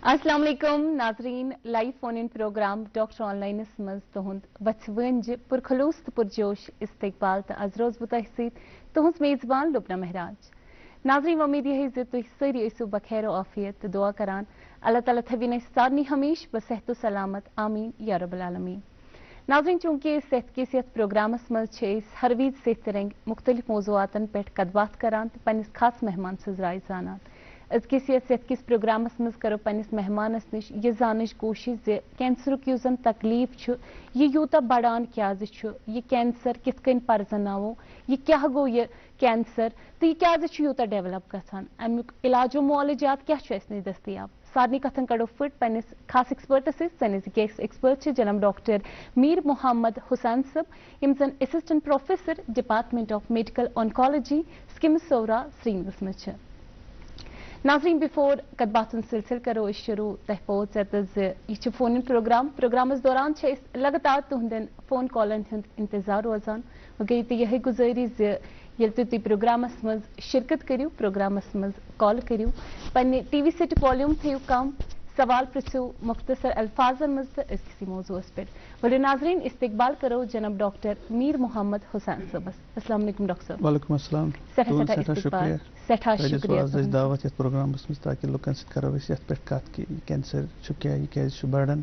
अस्सलाम वालेकुम नाजरीन live phone in programme doctor online मज तुहद वह पुरखलूस तो पुरजोश इस्तकबाल तो आज रोज बह तुहस मेजबान लुबना महराज। नाजरीन उम्मीद यह तुम सारी ऐसो बखैर आफियत तो दुआ करान अल्लाह ताला थवीन सारनी हमेश बसेहत सलामत आमीन या रब्बल आलमीन। नाजरीन चूंकि सेहत के सेहत प्रोग्रामस मज हर वीज सेहत रंग मुख्तलिफ मौजूआतन पे कदबात करान तो पन्निस खास मेहमान सज राय जानान। अजकिस सेहत किस प्रोग्रामस मज करो पन्निस मेहमानस निश यह जानच कोशिश जे कैंसरुक युस जन तकलीफ छु यह यूता बढ़ान क्याज छु यह कैंसर कित कन परजनावो यह क्या गो यह कैंसर तो यह क्याज छु यूता डेवलप गसान अमुक इलाजो मुआलजात क्या छु इसने दस्तयाब सारनी कथन कड़ो फिट पन्निस खास एक्सपर्टस सनिस एक्सपर्ट जनाब डॉक्टर मीर मोहम्मद हुसैन सब यम जन assistant professor department of medical oncology SKIMS Soura श्रीनगरस मज। नाजरीन बिफोर कदबातन सिलसिल करो शुरू तह पोच यह फोन प्रोग्रामस दौरान लगातार तुहदन फोन कॉलन हुंद इंतजार रोजान गई तो यह गुजारी ये तुम प्रोग्रामस मज शिरकत करियो प्रोग्रामस मज कॉल करियो पन्ने टीवी सेट वॉल्यूम थो कम सवाल पृछो मुख्तसर अल्फाजन मज तो किसी मौजूस पे बोले नाजरीन इस्तकबाल करो जनाब डॉक्टर मीर मोहम्मद हुसैन सबस। अस्सलाम वालेकुम डॉक्टर साहब। वालेकुम अस्सलाम। सठा शुक्रिया दावत ये प्रोग्रामस मज ताकि लोकन सत करो ये पे कत कि कैंसर क्या यह क्या बढ़ान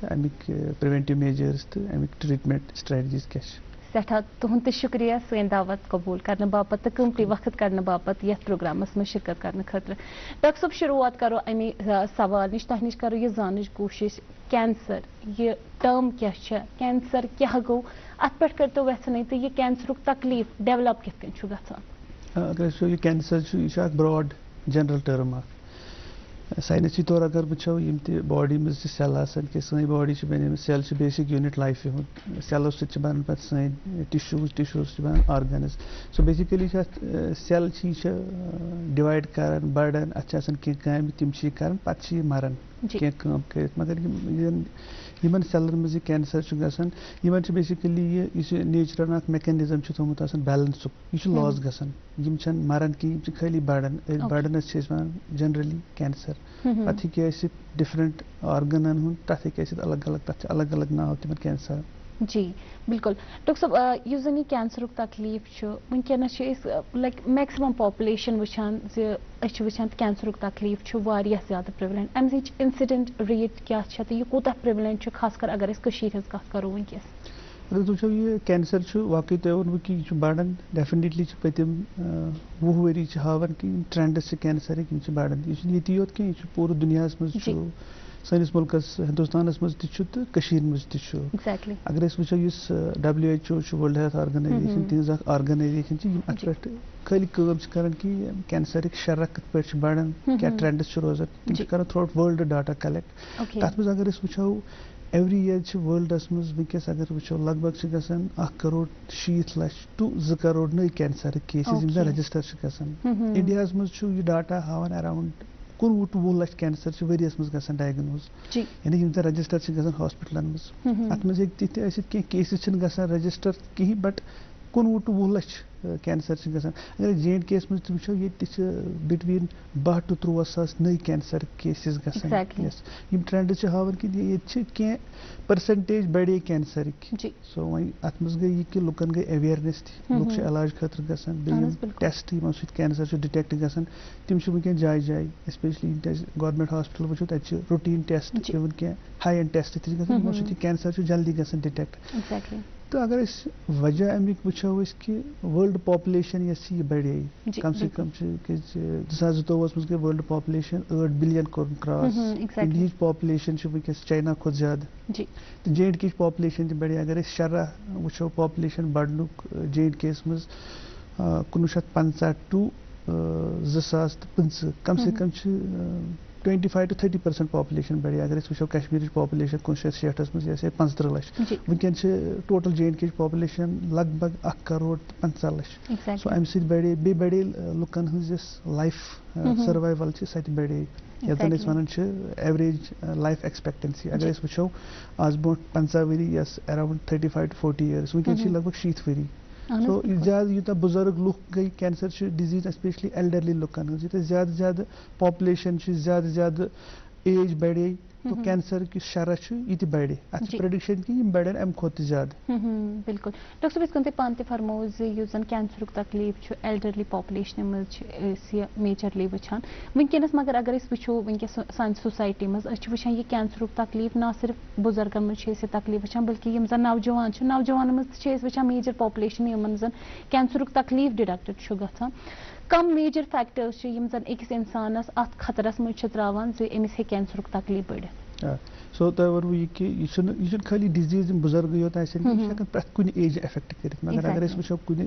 तो अमिक प्रिवेंटिव मेजर्स तो अमिक ट्रीटमेंट स्ट्रेटजीज क्या सठा तुहद शुक्रिया सन दावत कबूल करने बापत तो कीमती वक्त कड़ने बापत ये प्रोग्रामस में शिरकत करने खतर। डॉक्टर साहब शुरुआत करो अमे सवाल निश तह निश करो ये जानच कोशिश कैंसर ये टर्म क्या कैंसर क्या गो अत पे कर तो वैसे तो ये कैंसरुक तकलीफ डेवलप कित गसान। अगर यह कैंसर यह ब्रॉड जनरल टर्म साइंसी तौर अगर वो यम बॉडी मज सेल कि सी बॉडी बन सेल बेसिक यूनिट लाइफ सेलो सत बनान पे सन टिश्यूज बनान organs so basically cell divide कर बढ़ान अत कम तम कर पे मरान क्या कर मगर यमन सेलन मज कैंसर गसान बेसिकली यह नेचुरल मैकेनिज्म थोमुत बैलेंस यह लॉस गसान यम मरान कि खाली बढ़ान बढ़नस जनरली कैंसर पे हे डिफरेंट ऑर्गन हूँ तथ हे अलग अलग तथ अलग अलग नाव तिम कैंसर। जी बिल्कुल डॉक्टर साहब यह जन कैंसरुक तकलीफ वनकस लाइक मैक्सिमम पॉपुलेशन वुचान वुचान कैंसरुक तकलीफ ज्यादा प्रिवलेंट अमि इंसिडेंट रेट क्या तो यह कूत प्रिवलेंट खासकर अगर कत करो वनकस अगर वो यह कैंसर वाकई तय वो कि बढ़ान डेफिनेटली पतम 20 वरी हावान कि ट्रेंडस कैंसर बढ़ान ये योत कह पूरे दुनिया मज सैनिस मुल्कस हिंदुस्तानस मज तशीर मज exactly. अगर वो WHO world health organisation Teej organisation अत पे खाली कर कि कैंसर शरह कत पे बढ़ान क्या ट्रेंडस रोजान तम कर through out world data collect तथ मज अगर वो एवरी ईयर वर्ल्डस मज वनकस अगर वो लगभग गसान 1,60,00,000 टू 2 करोड़ नई कैंसर केसेस रजिस्टर गसान इंडिया मज यह डाटा हावान अराउंड 19 to 20 लाख कैंसर वरियस मज गसान डायग्नोज यानी यम रजिस्टर गसान हॉस्पिटलन मज अत मज हे केसेस गसान रजिस्टर कहीं बट 19 to 20 लाख कैंसर गसान अगर J&K मज वो ये बिटवीन 12 to 13 सास नई कैंसर केसेस गसान यम ट्रेंड हावान कि ये परसेंटेज बढ़े कैंसर सो वही अत मज गई कि लुकन गई अवेयरनेस लुक इलाज खतर गसान टेस्ट यमो सत कैंसर डिटेक्ट गसान तम वनकन जाय जाय स्पेशली गवर्नमेंट हॉस्पिटल वो तक रूटीन टेस्ट इवन क्या हाई एंड टेस्ट तमो सत कैंसर जल्दी गसान डिटेक्ट तो अगर वजह अमिक वो कि वर्ल्ड पॉपुलेशन ये बढ़े कम से कम 2022 मज गई वर्ल्ड पॉपुलेशन 8 बिलियन कोर क्रॉस इंडिया पॉपुलेशन वनकस चाइना खुद ज्यादा तो J&K पॉपुलेशन बढ़े अगर शरह वो पॉपुलेशन बढ़नुक J&K मज 1950 टू 2025 कम से कम 25 to 30% पॉपुलेशन बढ़े अगर वो कश्मीर पॉपुलेशन 1960 मज 15 लाख वनकन टोटल J&K पॉपुलेशन लगभग 1 करोड़ 50 लाख सो अम बढ़े बे बढ़े लुकन हज लाइफ सर्वाइवल सत बढ़े यन वन एवरेज लाइफ एक्सपेक्टेंसी अगर वो आज ब्रो 50 वरी अराउंड 35 to 40 ईयर्स वनकन लगभग 60 वरी सो ज्यादा यूत बुजुर्ग लुक गई कैंसर डिजीज स्पेशली एल्डरली लुकन यूत ज्यादा ज्यादा पॉपुलेशन ज्यादा ज्यादा एज बढ़े तो कैंसर की शरह ये बढ़े अच्छी प्रेडिक्शन कि बढ़न अम खोत ज्यादा। बिल्कुल डॉक्टर साहब इसको पान फरमो जन कैंसर तकलीफ एल्डरली पॉपुलेशन मज मेजरली वुचान वनकस मगर अगर वो वनकस सान सोसाइटी मज वुचान यह कैंसर तकलीफ ना सिर्फ बुजुर्गन मज तकलीफ वुचान बल्कि यम जन नौजवान नौजवान मज वुचान मेजर पॉपुलेशन यमन जन कैंसर तकलीफ डिटेक्टेड गसान कम मेजर फैक्टर्स जन अकिस इंसानस अत खतरस मज त्रावान अमिस हे कैंसर तकलीफ बढ़ित। सो तह वो यह खाली डिजीज बुजुर्ग योत प्रत कुन एज एफेक्ट कर मगर अगर वो कुन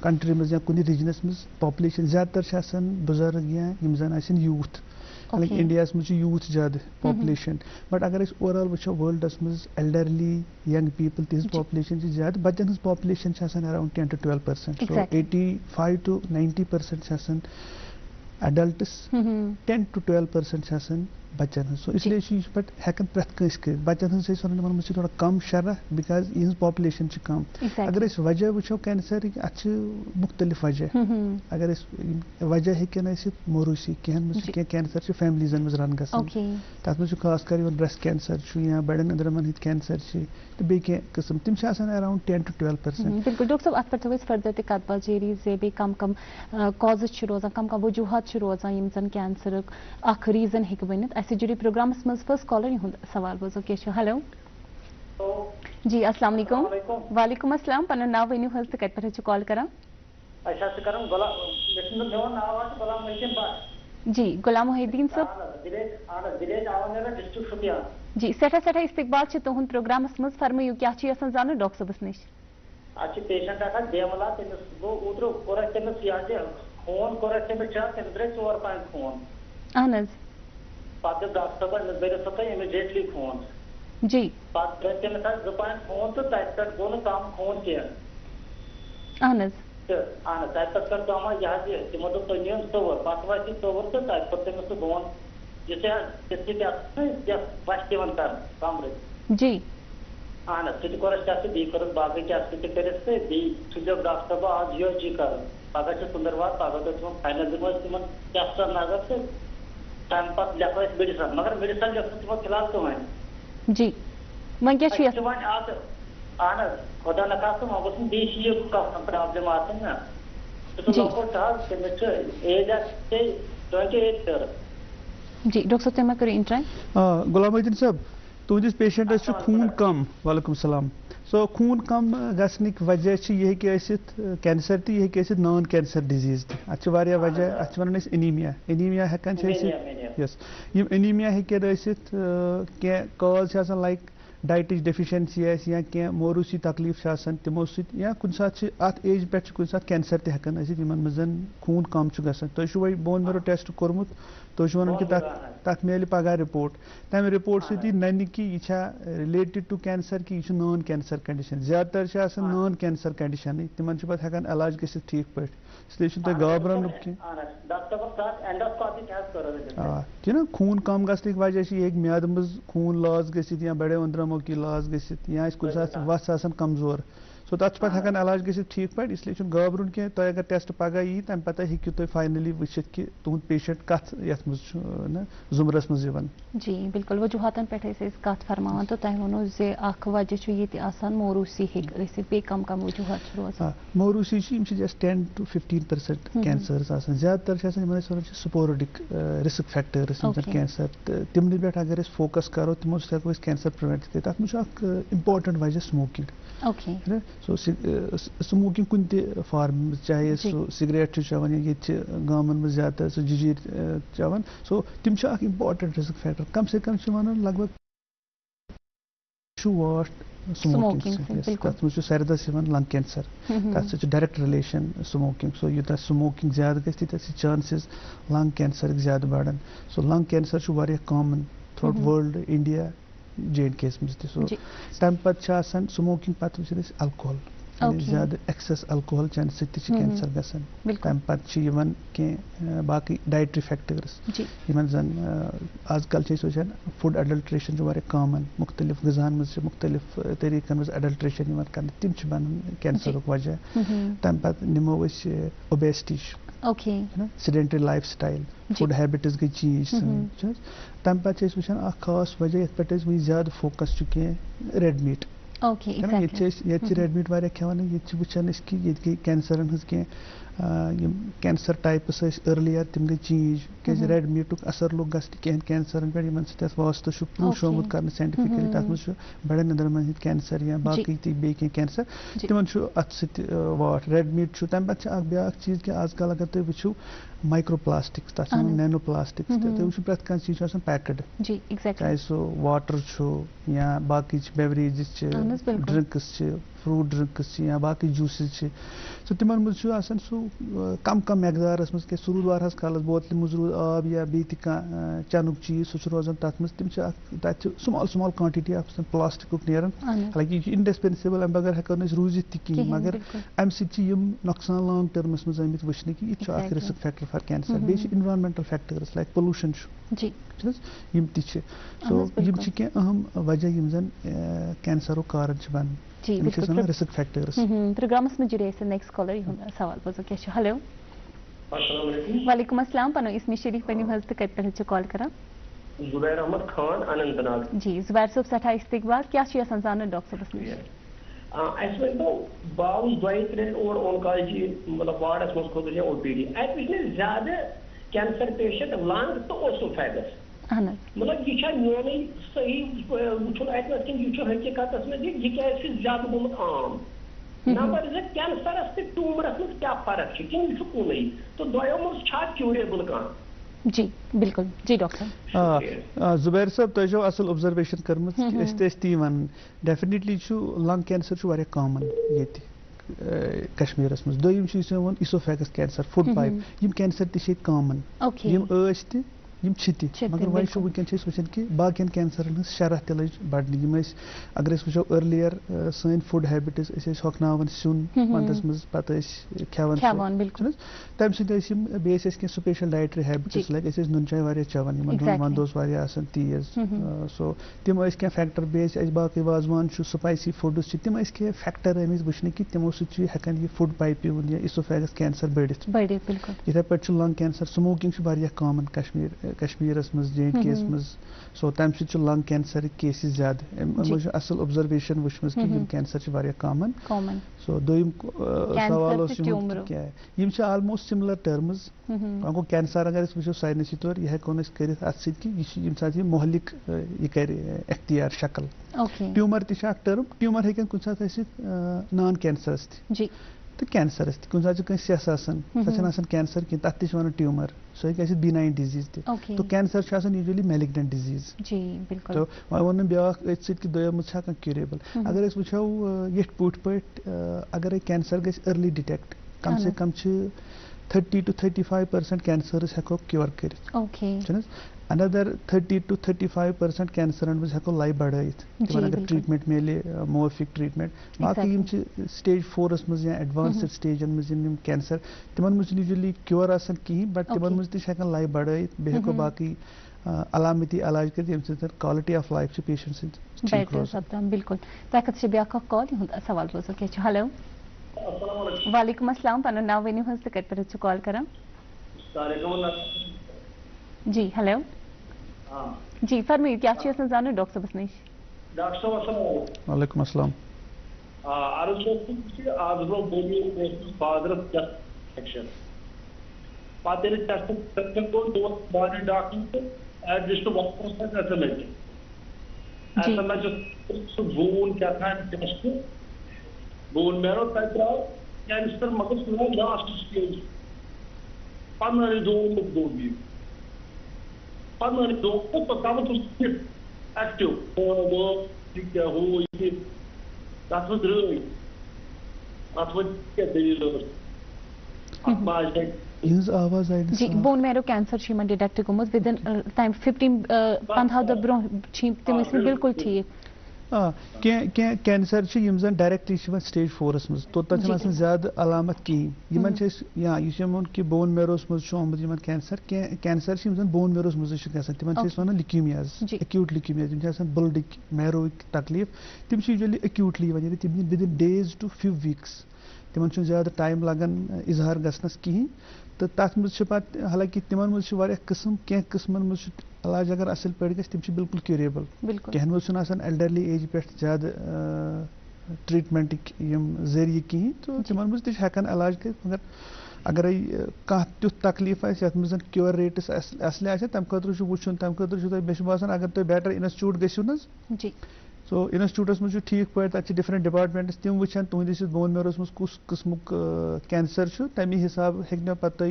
कंट्री मज या कुन रीजनस मज पॉपुलेशन ज्यादातर बुजुर्ग या जन यूथ लाइक इंडिया मज यूथ ज्यादा पॉपुलेशन बट अगर ओवरऑल वो वर्ल्डस मज एल्डरली यंग पीपल तिज पॉपुलेशन ज्यादा बच्चन population around 10 to 12%। So 85 to 90% adults 10 to 12% बच्चन सो इसलिए पे हेकन प्रत कंस कर बच्चन वन थोड़ा कम शरह बिकॉज इन पॉपुलेशन कम। अगर वजह वो कैंसर अत मुख्तलिफ वजह अगर वजह हेकन मोरूसी कह कैंसर फैमिलीजन मज रन तथ मज खास कर ब्रेस्ट कैंसर या बड़न अंदरमन हथ कैंसर तो बे किस्म तम अराउंड 10 to 12%। बिल्कुल डॉक्टर साहब अत पे फर्दर ते कत बात जारी बे कम कम कॉजेस रोजान कम कम वजूहत रोजान जन कैंसर अख रीजन हेक बनित ऐसे जुड़ी प्रोग्रामस मज फर्स्ट कॉलर यह सवाल बोजो क्या हेलो जी अस्सलाम वालेकुम। वालेकुम अस्सलाम पन नाव वनु हज कत पे कॉल करा जी गुलाम मोहिद्दीन साहब जी सठा सठा इस्तकबाल तुहद प्रोग्रामस मज फरमायू क्या जान डॉक्टर साहबस नश पेशेंट देवला तमिस गो Udra core तमिस phone core तमिस 4 5 phone अहन पे डॉक्टर साहब बरस इमीडिएटली फोन जी पे तमिस 2 5 फोन तो तथ पे गो कम फोन कह अहन तथ पे कर कम यह तमो दोप तुम नियम तोवर पे वात तोवर तो तथ पे तमिस दोन बस दिवन कर कमर जी अहन सह कोर टेस्ट बी कर बाकी टेस्ट कर बी सुजब डॉक्टर साहब आज यो जी कर पगह सुंदरवार पगह तो फाइनल दिमो तिम टेस्ट नजर तो तम पे लेखो मेडिसन मगर मेडिसन लेख तमो फिलहाल तो वन जी वन क्या वन अहन खुदा न खास वह गो बी प्रॉब्लम आना लकोट तमिस एज 28 कर जी डॉक्टर साहब करो इंटरव्यू गुलाम मोहिद्दीन साहब तुंदिस पेशेंटस खून कम वालेकुम सलाम सो खून कम गसनिक वजह यह कैंसर तो यह नॉन कैंसर डिजीज अत वजह अत वन एनीमिया एनीमिया हेकान यस एनीमिया कह कॉज लाइक डाइटिच डेफिशिएंसी या कह मोरूसी तकलीफ तमो या कुछ सात अत एज पे कुछ सात कैंसर तहकान मज खून कम गसान तुम वही बोन मेरो टेस्ट कोर्मुत तुम वन कि तथ मिले पगह रिपोर्ट तम रिपोर्ट सती नन कि यह रिलेटेड टू कैंसर कि यह नॉन कैंसर कंडीशन ज्यादातर नॉन कैंसर कंडीशन तिमन पे हेकान इलाज गसित ठीक पे इसलिए तुम घाबरान कह खून कम गसनिक वजह यह म्याद मज खून लॉस गसित या बड़े अंदरमो की लॉस गसित या कुछ वस कमजोर सो तथ पे हेकान इलाज गसित ठीक पे इसलिए घाबरुन कह तुम अगर टेस्ट पगह यी तम पे हेकू तुम फाइनली वुचित कि तुंद पेशेंट कत यथ जुमरस मज यवन। जी बिल्कुल वजूहतन पे कत फरमान तो तुम वो वजह ये मोरूसी हे कम कम वजूहत रोजान मोरूसी जस्ट 10 to 15% कैंसर ज्यादातर स्पोरोडिक रिस्क फैक्टर्स कैंसर तिमन पे अगर फोकस करो तमो हेको कैंसर प्रिवेंट कर तथ मे इम्पोर्टेंट वजह स्मोकिंग सो स्मोकिंग कुन फार्म चाहे सो सिगरेट चवन या गामन में ज्यादा सो जजीर चवन सो तिम इम्पोर्टेंट रिस्क फैक्टर कम से कम वन लगभग स्मोकिंग तथ मे सरदस लंग कैंसर तथ डायरेक्ट रिलेशन स्मोकिंग सो यूत स्मोकिंग ज्यादा गि चांसेस लंग कैंसर ज्यादा बढ़न so lung cancer common through world India J&K मज सो तम पे स्मोकिंग पे अल्कोहल ज्यादा एक्सेस अल्कोहल चेन से कैंसर गसान तम पत के बाकी डाइटरी फैक्टर्स जन आजकल वचान फूड अडल्ट्रेशन कॉमन मुख्तलिफ गजान मज मुख्तलिफ तरीकन मज अडल्ट्रेशन कर तम बन कैंसर वजह तम पत नमो obesity sedentary life style food habits गई चेंज तम पे वचान खास वजह ये पे ज्यादा फोकस रेड मीट ये रेड मीट वारिया खेवान ये वचान कि ये गई कैंसरन हज कैंसर टाइप्स अर्लियर तम गई चेंज क्या रेड मीटुक असर लोग गहन कैंसरन पे सत वास्त प्रूव शोमुत कर साइंटिफिकली तथ बड़न नदर मन कैंसर या बाकी बे कैंसर तिमन अत सत वाट रेड मीट तम पे ब्या चीज कि आजकल अगर तुम वो माइक्रो प्लास्टिक्स तक नैनो प्लास्टिक्स तुम प्रत कह चीज पैकड चाहे सो वाटर या बाकी बेवरेजेस ड्रिंक्स फ्रूट ड्रिंक्स या बाकी जूसेस सो तिमन मज सो कम कम मकदारस मज सो रूद वारहस कालस बोतल मज रूद आब या बी चनुक चीज सह रोजान तथ मज तिम small small quantity of plastic नेरान हालांकि यह इंडिस्पेंसिबल अम बगैर हेको रुजित तह मगर अम सम नुकसान लॉन्ग टर्मस मज आमित वचने कि यह रिस्क फैक्टर फॉर कैंसर बे इन्वायरमेंटल फैक्टर्स लाइक पोल्यूशन यम सो यम अहम वजह यम जन कैंसर कारण बन रिस्क फैक्टर्स प्रोग्रामस में जुड़े नेक्स्ट कॉलर सवाल बोलो क्या हेलो वालेकुम अस्सलाम पनो इसमें शरीफ पनी हज तो कत पे कॉल करा जुबैर अहमद खान अनंतनाग जी जुबैर साहब सठा इस्तकबाल क्या जान डॉक्टर साहब नश बाउस दो त्रेन और ओनकोलॉजी मतलब वार्डस मज खोद ओपीडी अत वो ज्यादा कैंसर पेशेंट लंग तो ओसोफेगस मतलब यह मोन सही वो अत यह हकीकत में यह ज्यादा गोमुत आम नंबर कैंसरस तो ट्यूमरस में क्या फर्क कि यह कुन तो दोयों मज क्यूरेबल कह जी बिल्कुल जी डॉक्टर जुबैर साहब तुम असल ऑब्जर्वेशन कर्म ती वन डेफिनेटली लंग कैंसर वारिया कॉमन ये कश्मीरस मज दोयम वो इसोफेगस कैंसर फूड पाइप यम कैंसर तह कॉमन यम मगर वो वनकन वचन कि बाकी कैंसरन शरह त लज बढ़ने अगर वो अर्लियर सन फूड हैबिट्स हकन सुन वंदस मज पे खेवान तम some special dietary habits like नुन चाय वारिया चवान वंदोस वारिया तेज सो तम क्या फैक्टर बे बाकी वाजवान स्पाइसी फूड्स तम क्या फैक्टर आम वचने कि तमो सकान यह फूड पाइप या इसोफेगस कैंसर बढ़ित इथे पे लंग कैंसर स्मोकिंग कॉमन कश्मीरस मज J&K मज सो तम लंग कैंसर केसेस ज्यादा असल ऑब्जर्वेशन वुचम कि कैंसर कॉमन सो दोयम सवाल क्या है ऑलमोस्ट सिमिलर टर्म्स गो कैंसर अगर वो साइंसी तौर यह हेको कर यह मोहलिक यह कर अख्तियार शक्ल ट्यूमर तक टर्म ट्यूमर हेकन कुछ नॉन कैंसरस तो कैंसरस कुछ सेस सह कैंसर कह तथ वन ट्यूमर सो हे बिनाइन डिजीज तो कैंसर यूजुअली मैलिग्नेंट डिजीज तो वो ब्या दोम क्यूरेबल अगर वो ये पे अगर कैंसर गि अर्ली डिटेक्ट कम से कम 30 to 35% कैंसरस हेको क्योर कर अनदर 30 to 35% कैंसर मज हेको लाइफ बढ़ाइत अगर ट्रीटमेंट मिले मोफिक ट्रीटमेंट बाकी स्टेज 4 मज या एडवांस्ड स्टेजन मज कैंसर तिमन मज यूजुअली क्योर कहीं बट तिमन मज तक लाइफ बढ़ाइत बे हेको बाकी अलामती इलाज कर यम क्वालिटी ऑफ लाइफ पेशेंट ठीक रोजान बिल्कुल तक ब्या कॉल सवाल बोलो क्या हेलो वालेकुम अस्सलाम पनो नाव वनियो हज तो कत पे कॉल करा जी हेलो जी फरमाइए क्या जान डॉक्टर साहब नश डॉक्टर वालेकुम अस्सलाम आज ब्रो फादर सेक्शन पाते टेस्ट गो बॉडी डॉक्टर एडजस्ट एसएमएच वून क्या था टेस्ट बोन मेरो तक कैंसर मगर लास्ट स्टेज 15 दो भी 15 दो तो तब तो एक्टिव वो ठीक है हो ये तब द्रई अथवा क्या दलील इस आवाज आई जी बोन मेरो कैंसर छी मन detect Gomes with in time 15 दो ब्रो छी तम बिल्कुल ठीक कैंसर डायरेक्टली स्टेज 4 मज तोतन ज्यादा अलामत कहें कि बोन मेरोस मज कैंसर बोन मेरोस मज वन लिक्यूमियाज एक्यूट लिक्यूमियाज ब्लडिक मैरोक तकलीफ तम यूजुअली एक्यूटली वन तम within days to few weeks तिमन ज्यादा टाइम लगन इजहार गसनस कहें तो तथ मज हालांकि तिमन मज किस्म क्या किस्मन मज इलाज अगर असल पे गम बिल्कुल क्यूरेबल कहन मज एल्डरली एज पे ज्यादा ट्रीटमेंट जरिए कहें तो तिमन मज हेकान इलाज कर मगर अगर कह तुथ तकलीफ ये मज क्योर रेट्स असल तम खतर वो तम खतर मे बासान अगर तुम बेटर इंस्टीट्यूट गो न सो इंस्टीट्यूटस मज ठीक पे तक डिफरेंट डिपार्टमेंट्स तम वुचन तुहदिस बोन मेरोस मज कुस किस्मुक कैंसर तमी हिसाब हे पे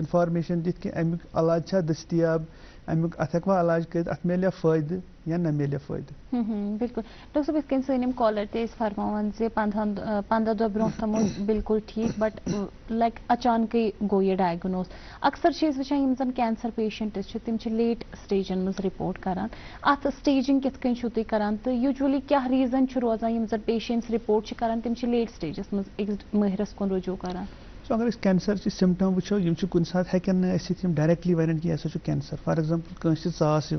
इंफॉर्मेशन दिख कि अमुक इलाज दस्तियाब अमुक अत हेकवा इलाज कर अत मिले फायदे या न मिले फायदे बिल्कुल डॉक्टर साहब इस सम कॉलर फरमान 15 दह ब्रो तमो बिल्कुल ठीक बट लाइक अचानक गो यह डायग्नोज अक्सर वुचान जन कैंसर पेशेंट्स तम लेट स्टेजन मज रिपोर्ट करान अत स्टेजिंग कित कन तुम करान तो यूजुअली क्या रीजन रोजान जन पेशेंट्स रिपोर्ट करान तम लेट स्टेजस मज माहिरस कुन रुजू करान सो अगर कैंसर सिम्टम वो कुन सात हेकन डायरेक्टली वन कि यह कैंसर फॉर एग्जांपल कंस चास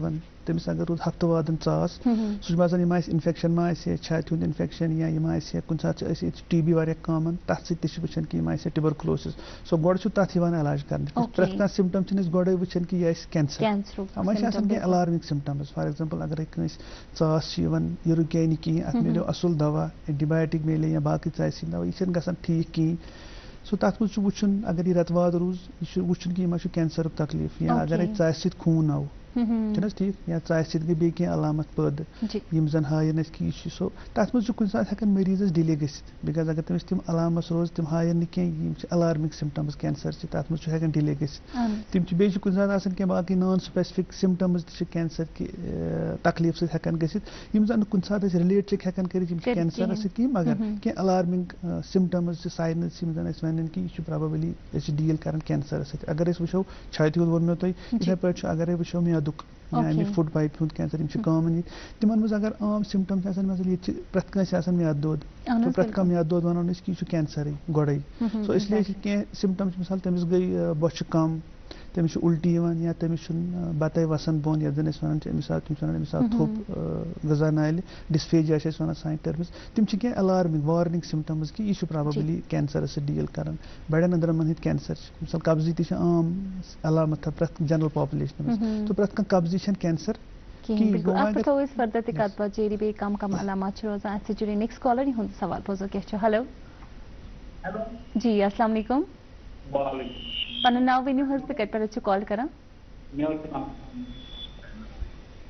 तमिस अगर रोज हफ्त वादन चास सह बासान इन्फेक्शन मा छाति हूं इन्फेक्शन या कुन सात TB वारिया कॉमन तथ वुचान कि ट्यूबरकुलोसिस सो गोड़ तथ इलाज कर प्रेथ कह सिम्टम गोड़े वुचान कि यह कैंसर कह अलार्मिंग सिम्टम्स फॉर एग्जांपल अगर कंस चास यह रुके ना कहें अत मिलो असल दवा एंटीबायोटिक मिले या बाकी चासी दवा यह गसान ठीक कहें सो तथ मज वुचन अगर यह रतवाद रूज यह वुचन कि यह कैंसर तकलीफ या अगर चास खून आव ठीक या चास गई बे कह अलामत पैद जन हायन कि सो तथ मज कुछ हेकन मरीजस डिले गसित बिकॉज अगर तमिस तम अलामत रोज तम हायन कह अलार्मिंग सिम्टम्स कैंसर तथ मज हेकन डिले गसित तम बे कुछ कह बाकी नॉन स्पेसिफिक सिम्टम्स कैंसर कि तकलीफ सहित हेकन गसित जन कुछ रिलेट हेकन कर कैंसर सह मगर कह अलार्मिंग सिम्टम्स साइनस जन वन कि यह प्रॉबेबली डील कर कैंसर सहित अगर वो छाति हूं वो तुम इथे पे अगर वो म्यादुक या फूड पाइप हूं कैंसर कॉमन तिमन मज अगर आम सिम्टम्स ये प्रथ कस म्याद दोद तो प्रथ कह म्याद दोद वन कि कैंसर गोड़े सो इसलिए कह सिम्टम्स मिसाल तमिस गई बोच कम तमिस उल्टी या तमिस बते वसन बोन ये वन मिसाल थोप गजा नाल डिस्फेजिया वन साइन टर्म्स तम कह अलार्मिंग वार्निंग सिम्टम्स कि यह प्रॉबेबली कैंसर से डील कर बड़न अंदरमन हंद कैंसर मिसाल कब्जी ती आम अलामत प्रथ जनरल पॉपुलेशन तो प्रथ कब्जी कैंसर हेलो जी अस्सलाम वालेकुम पन नाव वनु तो कत पे कॉल कर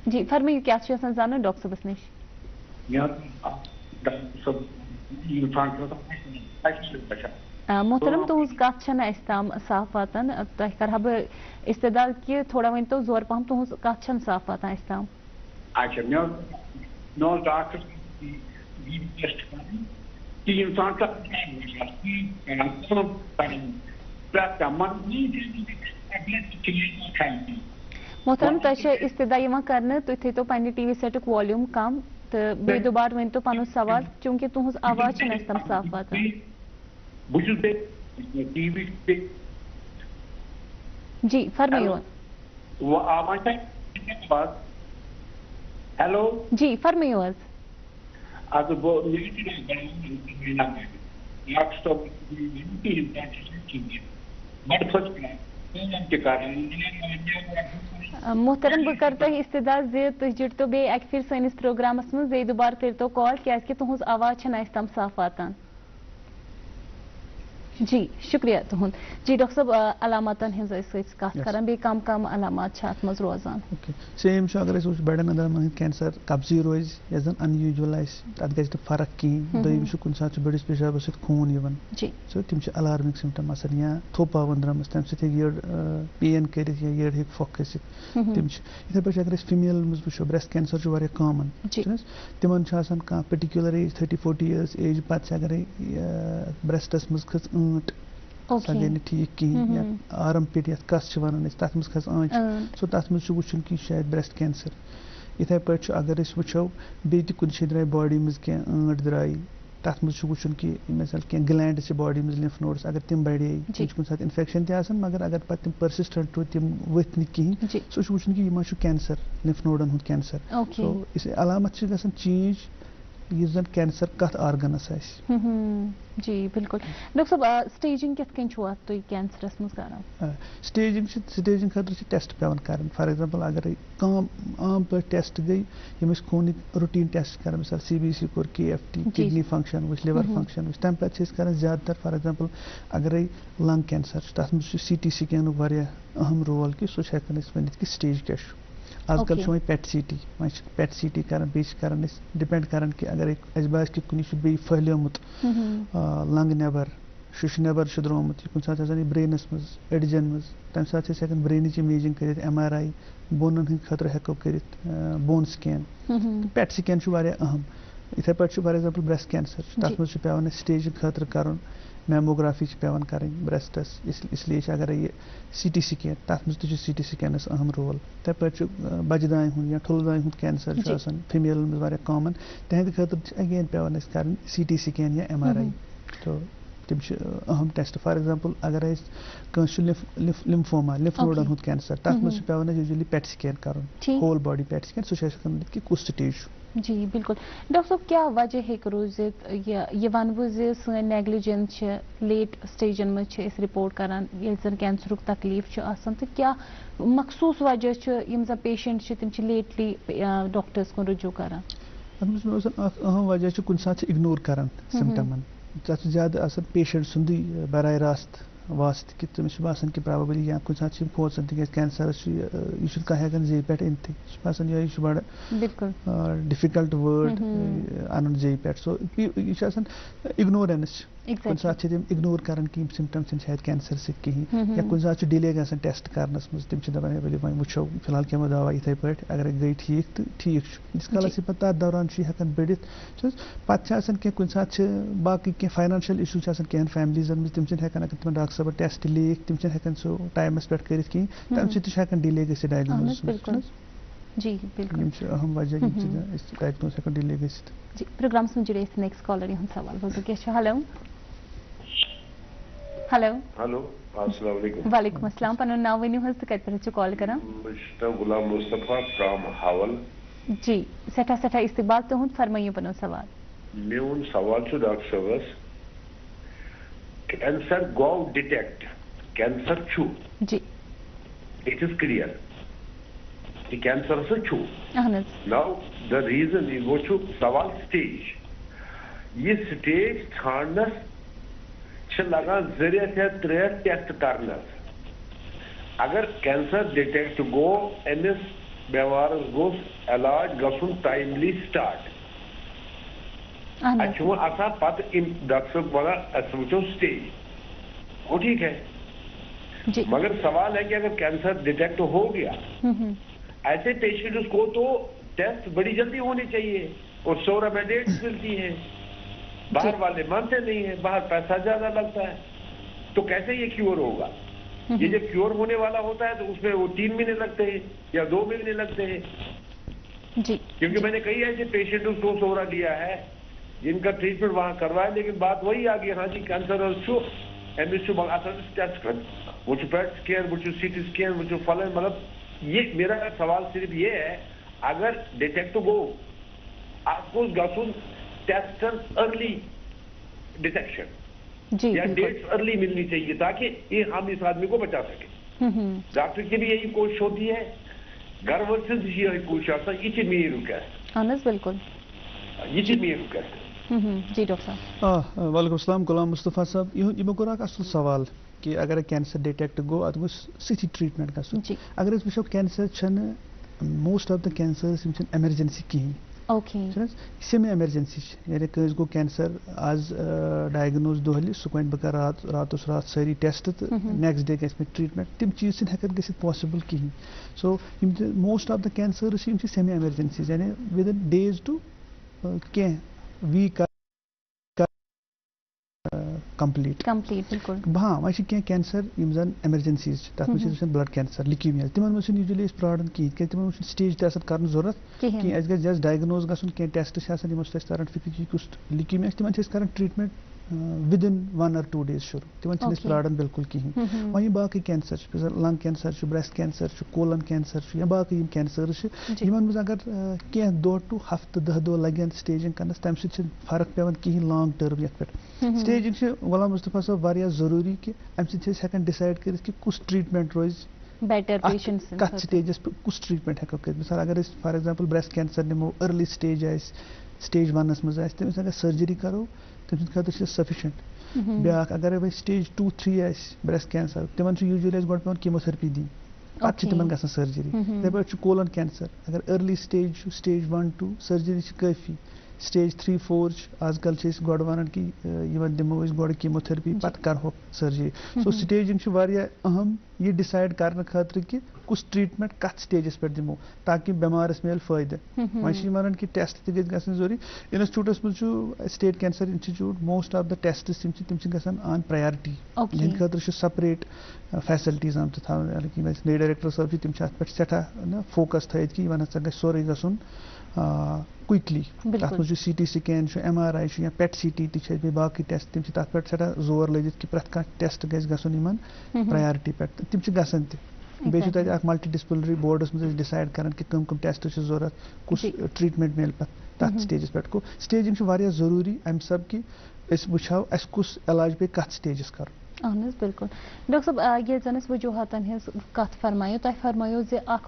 जी फरमाइए क्या जान डॉक्टर सबस नश मोहतरम तुज कत तम साफ वातान तह कर बह इस्तदा कि थोड़ा वन तो जोर पहम तुज कत साफ वातान तम मोहतरम तह इस्तदा कर तुम थो पे TV सेटुक वॉल्यूम कम तो बे दोबार वन तो पन सवाल चूंकि तुज आवाज तम साफ वातान जी फरमाइयो हेलो जी फरमाइयो मोहतरम बह कर तह इस्तदा तुम जुड़तो बे अक फिर सनिस प्रोग्रामस मज बे दोबार करो कॉल क्या तुज आवाज तम साफ वातान जी शुक्रिया तुहद जी डॉक्टर साहब अलामतन कर बे कम कम अलामत मज रोजान सेम अगर बड़न अंदर कैंसर कब्जी रोज यह जन अनयूजुअल तथ गि फर्क कहें दम कुछ सात बड़िस पेशाब खून सो तम अलार्मिंग सिम्टम या थोप अंदरमस तम सर पेन कर यड़ हे फोक तम इथे पे अगर फीमेल मज वो ब्रेस्ट कैंसर कॉमन तिमन कह पर्टिकुलर एज 30-40 ईयर्स एज पे अगर ब्रेस्टस मज खस सह गई ठीक कहें या आर्म पिट कस वन तथ मज खस आँच सो तथ मज वो कि शायद ब्रेस्ट कैंसर इथे पे अगर वो बे द्राय बॉडी मज क्या ٲंट द्राय तथ मज वुचन कि मिसाल क्या ग्लैंड से बॉडी मज लिम्फ नोड्स अगर तम बढ़े कुछ साथ इन्फेक्शन तक मगर अगर पे तम परसिस्टेंट रो तम वथ कहीं सह वुचन कि यह कैंसर लिम्फ नोडन हुंद कैंसर सो इस अलामत गसन चेंज यह जन कैंसर कत आर्गनस जी बिल्कुल डॉक्टर साहब स्टेजिंग कित कन छो तुम कैंसरस मज करान स्टेजिंग खतर टेस्ट पेवन कर फॉर एग्जांपल अगर आम पे टेस्ट गई यम खून रूटीन टेस्ट कर मिसाल CBC कोर KFT किडनी फंक्शन वुच लिवर फंक्शन वुच तम पे कर ज्यादातर फॉर एग्जांपल अगर लंग कैंसर तथ मज CT स्कैन अहम रोल कि सह वन कि स्टेज क्या आजकल वो पेट CT कर डिपेंड कर कि अगर बास कि कुछ बे फहलियोमुत लंग नेबर शुश नेबर द्रोमुत कुछ साथ ब्रेनस मज एडजन मज तम साथ ब्रेन इमेजिंग कर MRI बोनन हंद खतर हेको कर बोन स्कैन पेट स्कैन अहम इथे पे फॉर एग्जांपल ब्रेस्ट कैंसर तथ मज पे स्टेज खतर कर मैमोग्राफी पेवन कर ब्रेस्टस इसलिए अगर ये CT स्कैन तथ मज CT स्कैनस अहम रोल ते पे बज दान हूं या ठुल दान हूं कैंसर फीमेल मज कॉमन तहद खतर अगेन पेवन कर CT स्कैन या MRI तो तम अहम टेस्ट फॉर एग्जांपल अगर लिम्फोमा लिम्फ नोडन हूं कैंसर तथ मज पेवन यूजुअली पेट स्कैन कर होल बॉडी पेट स्कैन सह कि कुछ स्टेज जी बिल्कुल डॉक्टर साहब क्या वजह हेक रोजित ये वनबो सन नेग्लिजेंस लेट स्टेजन मज रिपोर्ट करान जन कैंसर तकलीफ तो क्या मखसूस वजह जन पेशेंट तम लेटली डॉक्टर्स को रुजू करान अहम वजह कुछ साथ इग्नोर करान सिम्टमन तथ ज्यादा पेशेंट सुंदी बराह रास्त वास्त कि तमिस बासान कि प्रोबेबली या कुछ साथ खोचन तक कैंसर यह कह जे पे इन यह बड़ डिफिकल्ट वर्ड अन जे पे सो यह इग्नोरेंस कुछ साथ इग्नोर कर कि सिम्टम्स शायद कैंसर से कहीं या कुछ साथ डिले ग टेस्ट करनस मज तम दपान वो फिलहाल खेमो दवा इथे पे अगर गई ठीक तो ठीक जिस कालस पे दौरान हेकान बढ़ित पे कुछ साथ बाकी क्या फाइनेंशियल इशूज क्या फैमिलीजन मज तम हेकान अगर तम डॉक्टर साहब टेस्ट लेख तम हेकान सो टाइमस पे कर तम सह डिले ग डायग्नोसिस जी बिल्कुल अहम वजह डायग्नोस हेकान डिले ग जी प्रोग्राम्स में जुड़े नेक्स्ट कॉलर यह सवाल हो हेलो हेलो हेलो अस्सलाम वालेकुम वालेकुम अस्सलाम पन नाव वनियो हस तो कत पे कॉल करा गुलाम मुस्तफा फ्रॉम हावल जी सठा इस्तकबाल तो फरमाइए पनो सवाल मेन सवाल डॉक्टर साहबस कैंसर गो डिटेक्ट कैंसर छु जी इट इज क्लियर कि कैंसर से छु नाउ द रीजन वो छु सवाल स्टेज ये स्टेज छानस लगान जरियत है 3 टेस्ट करनस अगर कैंसर डिटेक्ट गो अमिस बेमार गोस इलाज गसुन टाइमली स्टार्ट अच्छा आसा पत डॉक्टर वह वो स्टेज वो ठीक है जी। मगर सवाल है कि अगर कैंसर डिटेक्ट हो गया ऐसे पेशेंट्स को तो टेस्ट बड़ी जल्दी होनी चाहिए और 100 रुपए डेट्स मिलती है बाहर वाले मानते नहीं है बाहर पैसा ज्यादा लगता है तो कैसे ये क्योर होगा ये जब क्योर होने वाला होता है तो उसमें वो 3 महीने लगते हैं या 2 महीने लगते हैं जी क्योंकि मैंने कई ऐसे पेशेंट को सोरा लिया है जिनका ट्रीटमेंट वहां करवाया लेकिन बात वही आ गई हाँ जी कैंसर टेस्ट कर वो पेट स्कैन वो CT स्कैन वो फल मतलब ये मेरा सवाल सिर्फ ये है अगर डिटेक्ट गो आपको गसुन टेस्ट अर्ली डिटेक्शन जी या डेट्स अर्ली मिलनी चाहिए ताकि ये हम इस आदमी को बचा सके डॉक्टर की भी यही कोशिश होती है घर वर्सेस यही कोशिश आता है ये मेरी रिक्वेस्ट बिल्कुल ये मेरी रिक्वेस्ट जी डॉक्टर साहब वालेकुम अस्सलाम गुलाम मुस्तफा साहब यह कोर असल सवाल कि अगर कैंसर डिटेक्ट गो अत गो सी ट्रीटमेंट कर अगर वो cancer most of the cancers emergency कहीं सेमी एमरजेंसी यानी कस गो कैंसर आज डायग्नोज दोहली सह वन बह रात सारी टेस्ट तो नेक्स्ट डे गि ट्रीटमेंट तम चीज हेकन गि पॉसिबल कहीं so most of the cancers semi emergencies यानी विद इन डेज टू क्या वीक कंप्लीट बिल्कुल हाँ वह कैंसर जन एमरजेंसीज तथ ब्लड कैंसर लिक्यूमिया तिमन मज यूजुअली प्राणन कहें तिमन स्टेज तक कर जरूरत कहीं अस गस डायग्नोज गन टेस्ट तरन फिक्र कुछ लिक्यूमिया तिमन कर ट्रीटमेंट within 1 or 2 days शुरू तिमन प्राणन बिल्कुल कहीं वही बाकी cancer lung cancer breast cancer colon cancer या बाकी कैंसर मज अगर कह दो टू हफ्त 10 दह लगन स्टेजिंग करनस तम फर्क पेवन कहीं लॉन्ग टर्म ये स्टेजिंग गुलाम मुस्तफा साहब वारिया जरूरी कि अम हेकान डिसाइड कर कि कुछ ट्रीटमेंट रोज बेटर पेशेंट्स कत स्टेजस पे कुछ ट्रीटमेंट हेको कर मिसाल अगर फॉर एग्जांपल ब्रेस्ट कैंसर निमो अर्ली स्टेज स्टेज 1 मज तमिस अगर सर्जरी करो तम खतर सफिशेंट ब्या अगर वह स्टेज 2-3 ब्रेस्ट कैंसर तिमन यूजुअली गो पे कीमोथेरेपी दी पे तिमन ग सर्जरी इथे पे कोलन कैंसर अगर अर्ली स्टेज 1-2 सर्जरी काफी स्टेज 3-4 आजकल गो वन कि दिमो गो कीमोथेरेपी पे करो सर्जरी सो स्टेजिंग अहम ये डिसाइड करने खातर कि कुछ ट्रीटमेंट कत स्टेजस पे दिमो ताकि बेमारस मिल फायदे वह वन कि टेस्ट तक जरूरी इंस्टीट्यूटस मज state cancer institute most of the tests तम ऑन प्रायोरिटी इन खतर सपरेट फैसिलिटीज आम नई डायरेक्टर साहब तम पे सठा फोकस थत कि वन ग सोरे गन क्विकली तथ मज CT स्कैन MRI या पेट CT ती बाकी टेस्ट तम तथ पे सठा जोर लगित कि प्रत कह टेस्ट गन प्रायोरिटी पे तम गसन तक मल्टी डिसिप्लिनरी बोर्डस मज डिसाइड कर कि कम टेस्ट जरूरत कुछ ट्रीटमेंट मिल पे तथ स्टेजस पे को स्टेजिंग जरूरी अम सब कि वो अस कुछ इलाज पे कत स्टेजस कर बिल्कुल डॉक्टर साहब ये जन वजूहतन हज कत फरमायो तह फरमायो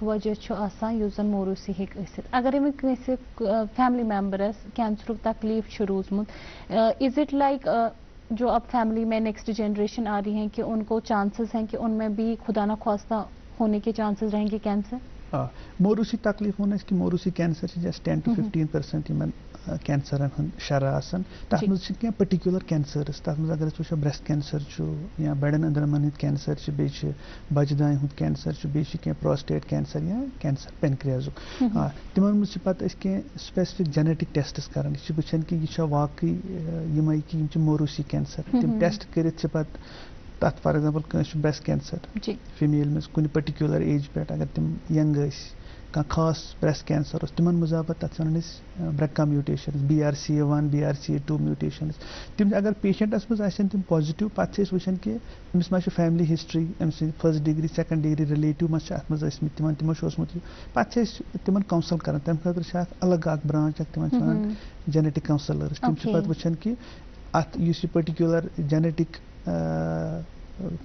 वजह जन मोरूसी हेत अगर फैमिली मेम्बरस कैंसर तकलीफ रूजमुत इज इट लाइक जो अब फैमिली में नेक्स्ट जनरेशन आ रही है कि उनको चांसेस हैं कि उनमें भी खुदा न ख्वास्ता होने के चांसेस रहेंगे कैंसर मोरूसी तकलीफ वन कि मोरूसी कैंसर जस्ट 10 to 15% कैंसर शरह तथ मज पर्टिकुलर कैंसर्स तथ मज अगर वो ब्रेस्ट कैंसर या बड़न अंदरमन कैंसर बे बजदान हूँ कैंसर बे प्रोस्टेट कैंसर या कैंसर पेनक्रियाजुक तिमन मज पे स्पेसिफिक जेनेटिक टेस्ट्स कर वुचान कि यह वाकई यम कि मोरूसी कैंसर तम टेस्ट कर तथ for example breast cancer female मज कुछ पर्टिकुलर एज पे अगर तम यंग खास ब्रेस्ट कैंसर तिमन मज तथ one ब्रेका mutation BRCA1 BRCA2 mutation तम अगर पेशेंटस मज तम पॉजिटिव पे वुचान कि अमिस मा फैमिली हिस्ट्री अम first degree second degree relative मज तिमन पे तिमन काउंसल कर तम खतर अलग ब्रांच तिमन जेनेटिक काउंसलर्स तम पे वुचान कि अत particular genetic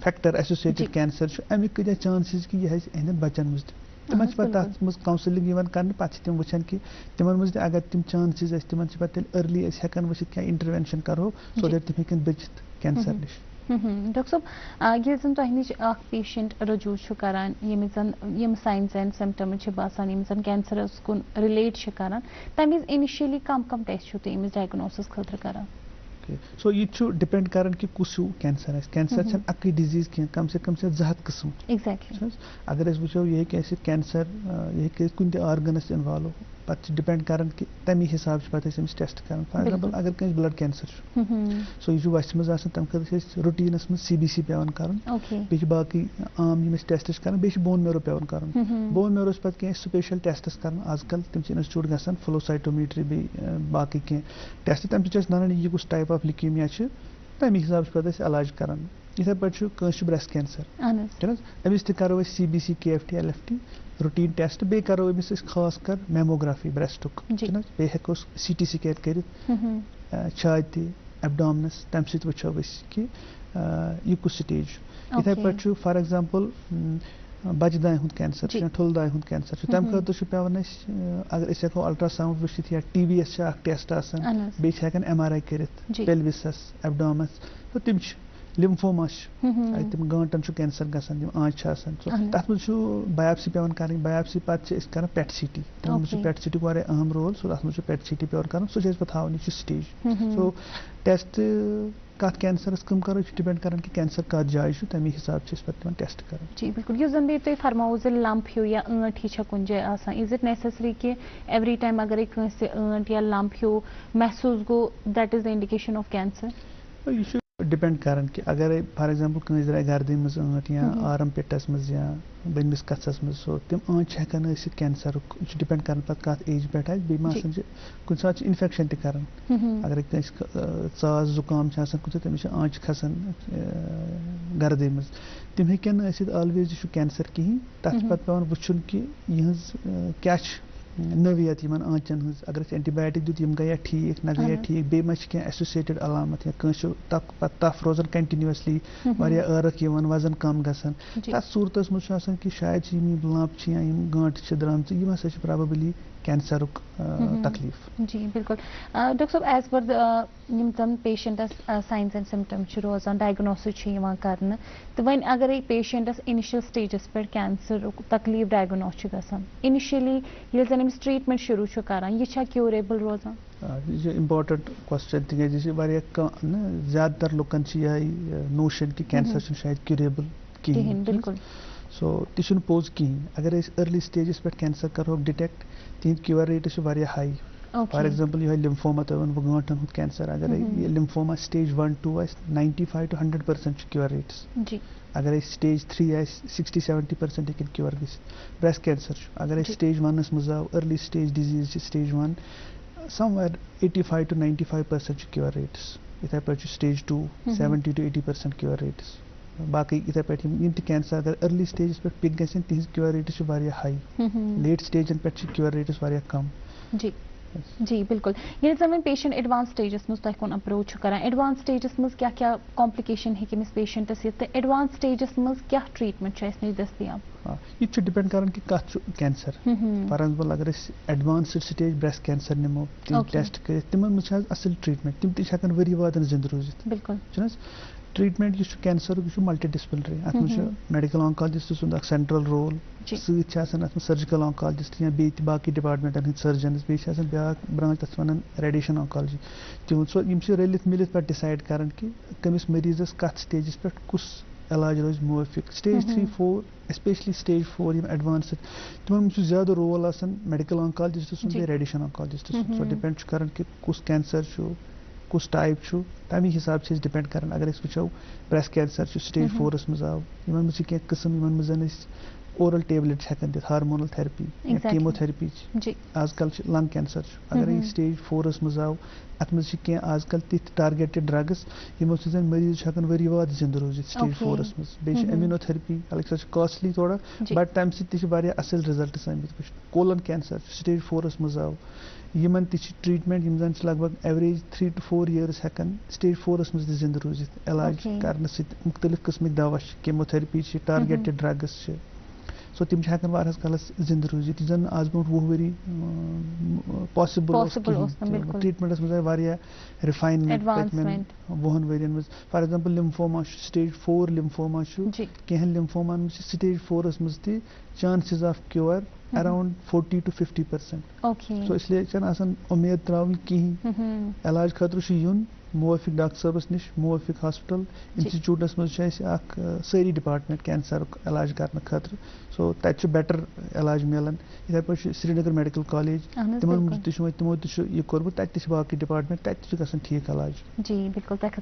factor associated cancer अमिक कह चांसेस कि यह अहन बचन मज तम तथ मज काउंसलिंग कर पे वुचान कि तिमन मज अगर तम चांसेस तिमन पे अर्ली हेकान वो क्या इंटरवेंशन करो सो दैट तम हेकन बचित कैंसर नश डॉक्टर साहब ये जन तुह नश पेशेंट रजू करान यम साइंस एंड सिम्टम्स बासान यम जन कैंसरस कुन रिलेट करान तम इनिशियली कम टेस्ट तुम डायग्नोसिस खतर करान सो यह डिपेंड कर कि कुछ कैंसर कैंसर अक डिजीज कम से 200 किस्म एग्जैक्टली अगर वो ये कैंसर यह कुन ऑर्गनस इन्वॉल्व पे डिपेंड कर कि तमी हिसाब से पे टेस्ट कर फॉर एग्जांपल अगर कहीं ब्लड कैंसर सो यह वस मज तम खतर रूटीनस मज CBC पेवन कर बे बाकी आम यम टेस्ट कर बे बोन मेरो पेवन कर बोन मेरोस पे कह स्पेशल टेस्ट कर आजकल तम इंस्टीट्यूट गसान फ्लोसाइटोमेट्री बे बाकी कह टेस्ट तम नान यह कुछ टाइप ऑफ लिक्यूमिया तमी हिसाब से पे इलाज कर इथे पे ब्रेस्ट कैंसर अमिस करो CBC KFT LFT routine test बे करो अमिस खास कर मेमोग्राफी ब्रेस्टुक बे हेको CT स्कैन कर छाति एब्डोमिनस तम सत वो कि यह कुछ स्टेज इथे पे फॉर एग्जांपल बजदान हूँ कैंसर ठुल दाय हूँ कैंसर तम खतर पेवन अगर हेको अल्ट्रासाउंड वुचित या TVS टेस्ट बे MRI कर पेल्विसस एब्डोमिनस तो तम लिम्फोमा तम गांटन कैंसर गसान आँच तथ मज बायोप्सी पेवन कर बायोप्सी पे कर पेट CT तम पेट CT वारिया अहम रोल सो तथ मज पेट CT पेवन कर सो पे थवन यह स्टेज सो टेस्ट कत कैंसरस कम करो डिपेंड कर कि कैंसर कत जाए तमी हिसाब से पे टेस्ट कर जी बिल्कुल यह जन तुम फरमाओ लंप हो या ईंट ही कुन जाए आसान इज इट नेसेसरी कि एवरी टाइम अगर ईंट या लंप हो महसूस go that is the indication of cancer depend करान कि अगर फॉर एग्जांपल कहीं द्राय गर्दन मज ٲंट या आरम पेटस मज या बनिस कचस मज सो तम ٲंट हेकान ٲसित कैंसर डिपेंड करान पत कत एज पे बे मासन कुन सात इन्फेक्शन त करान अगर कस चास जुकाम कुछ तमिस ٲंट खसान गर्दन मज तम हेकन ٲसित ऑलवेज यह कैंसर कहीं तथ पत पेवन वुचुन कि यहज क्या नवियत इन आंचन हज अगर एंटीबायोटिक दुत गया ठीक न गया ठीक बे क्या एसोसिएटेड अलामत या कंस तफ रोजान कंटिन्यूसली वारिया अर्क वजन कम गसान तथ सूरत मज कि शायद लंप या गांठ द्रामच यम हसा प्रोबेबली कैंसर तकलीफ। जी बिल्कुल डॉक्टर साहब एज पर तम पेशेंटस साइंस एंड सिम्टम्स रोजान डायग्नोसिस कर तो वन अगर पेशेंटस इनिशियल स्टेजस पे कैंसर तकलीफ डायग्नोस गसान इनिशियली ये जन अमिस ट्रीटमेंट शुरू करान यह क्यूरेबल रोजान यह इम्पोर्टेंट क्वेश्चन तक ज्यादातर लुकन यह नोशन कि कैंसर शायद क्यूरेबल कहीं बिल्कुल सो तह पोज कहीं अगर अर्ली स्टेजस पे कैंसर करो डिटेक्ट तिहद cure rate high for example यह लिम्फोमा तो वो गांठन हूँ कैंसर अगर ये lymphoma stage 1-2 95 to 100% cure rates अगर स्टेज 3 60-70% हेकन क्यूर गि ब्रेस्ट कैंसर अगर स्टेज 1 मज आव early stage disease stage 1 somewhere 85 to 95% cure rates इथे पे स्टेज 2 70 to 80% क्यूर रेट्स बाकी इथे पे कैंसर अगर अर्ली स्टेज पे पिक गसन तिहज क्यूर रेट्स हाई लेट स्टेजन पे क्यूर रेट्स कम। जी जी बिल्कुल ये जब पेशेंट एडवांस स्टेजस मज तुम कुन अप्रोच करान एडवांस स्टेजस मज क्या क्या कॉम्प्लिकेशन है अमिस पेशेंटस ये एडवांस स्टेजस मज क्या ट्रीटमेंट नश दस्तियाब यह डिपेंड करान कि कत कैंसर फॉर एग्जांपल अगर एडवांस्ड स्टेज ब्रेस्ट कैंसर निमो तिम टेस्ट कर तिमन मज असल ट्रीटमेंट तिम तक वरी वादन जिंद रोजित बिल्कुल ट्रीटमेंट यह कैंसर यह मल्टी डिसिप्लिनरी अत मेडिकल ऑन्कोलॉजिस्ट सुंद सेंट्रल रोल सत सर्जिकल ऑन्कोलॉजिस्ट या बे बाकी डिपार्टमेंटन हंद सर्जन्स ब्या ब्रांच तथ वन रेडिएशन ऑन्कोलॉजी तिहद सो रलित मिलित पे डिसाइड करान कि कमिस मरीजस कत स्टेजस पे कुस इलाज रोज मुवाफिक स्टेज 3-4 स्पेशली स्टेज 4 एडवांस तिमन ज्यादा रोल मेडिकल ऑन्कोलॉजिस्ट सुंद रेडिएशन ऑन्कोलॉजिस्ट सो डिपेंड करान कि कुस कैंसर कुस टाइप तमी हिसाब से डिपेंड करान अगर वो ब्रेस्ट कैंसर स्टेज 4 मज आव इन मज क्या कस्म इन मज ओरल टेबलेट हेकन दित हार्मोनल थेरेपी कीमोथेरेपी आजकल लंग कैंसर अगर ये स्टेज 4 मज आव अत मज क्या आजकल तिथ टारगेटेड ड्रग्स यमो सो मरीज हेकन वरी वाद जिंद रोजित स्टेज 4 मज बे इम्यूनोथेरेपी अलग सो कॉस्टली थोड़ा बट तम सह असल result Amit colon cancer stage 4 मज आव यमन ट्रीटमेंट यम जन लगभग एवरेज 3 to 4 years हेकन स्टेज 4 मज जिंद रोजित इलाज करने मुख्तलिफ किस्म दवा कीमोथेरेपी टारगेटेड ड्रग्स सो तिम हेकन वारस कलस जिंद रोजित जन आज ब्रोट 20 वरी पॉसिबल ट्रीटमेंटस मज रिफाइनमेंट 20 वरियन मज for example lymphoma stage 4 lymphoma कहें लिम्फोमा स्टेज 4 मज ती chances of cure around 40 to 50%। सो इसलिए उम्मीद त्रावन कहीं इलाज खतर यून मुवाफिक डॉक्टर साहबस निश मुवाफिक हॉस्पिटल इंस्टीट्यूटस मज सारी डिपार्टमेंट कैंसर इलाज करने खतर सो तत बेटर इलाज मिलान इथे पे श्रीनगर मेडिकल कॉलेज तिमन तिमो यह कोर्मुत तत बाकी डिपार्टमेंट तत गसन ठीक इलाज। जी बिल्कुल तक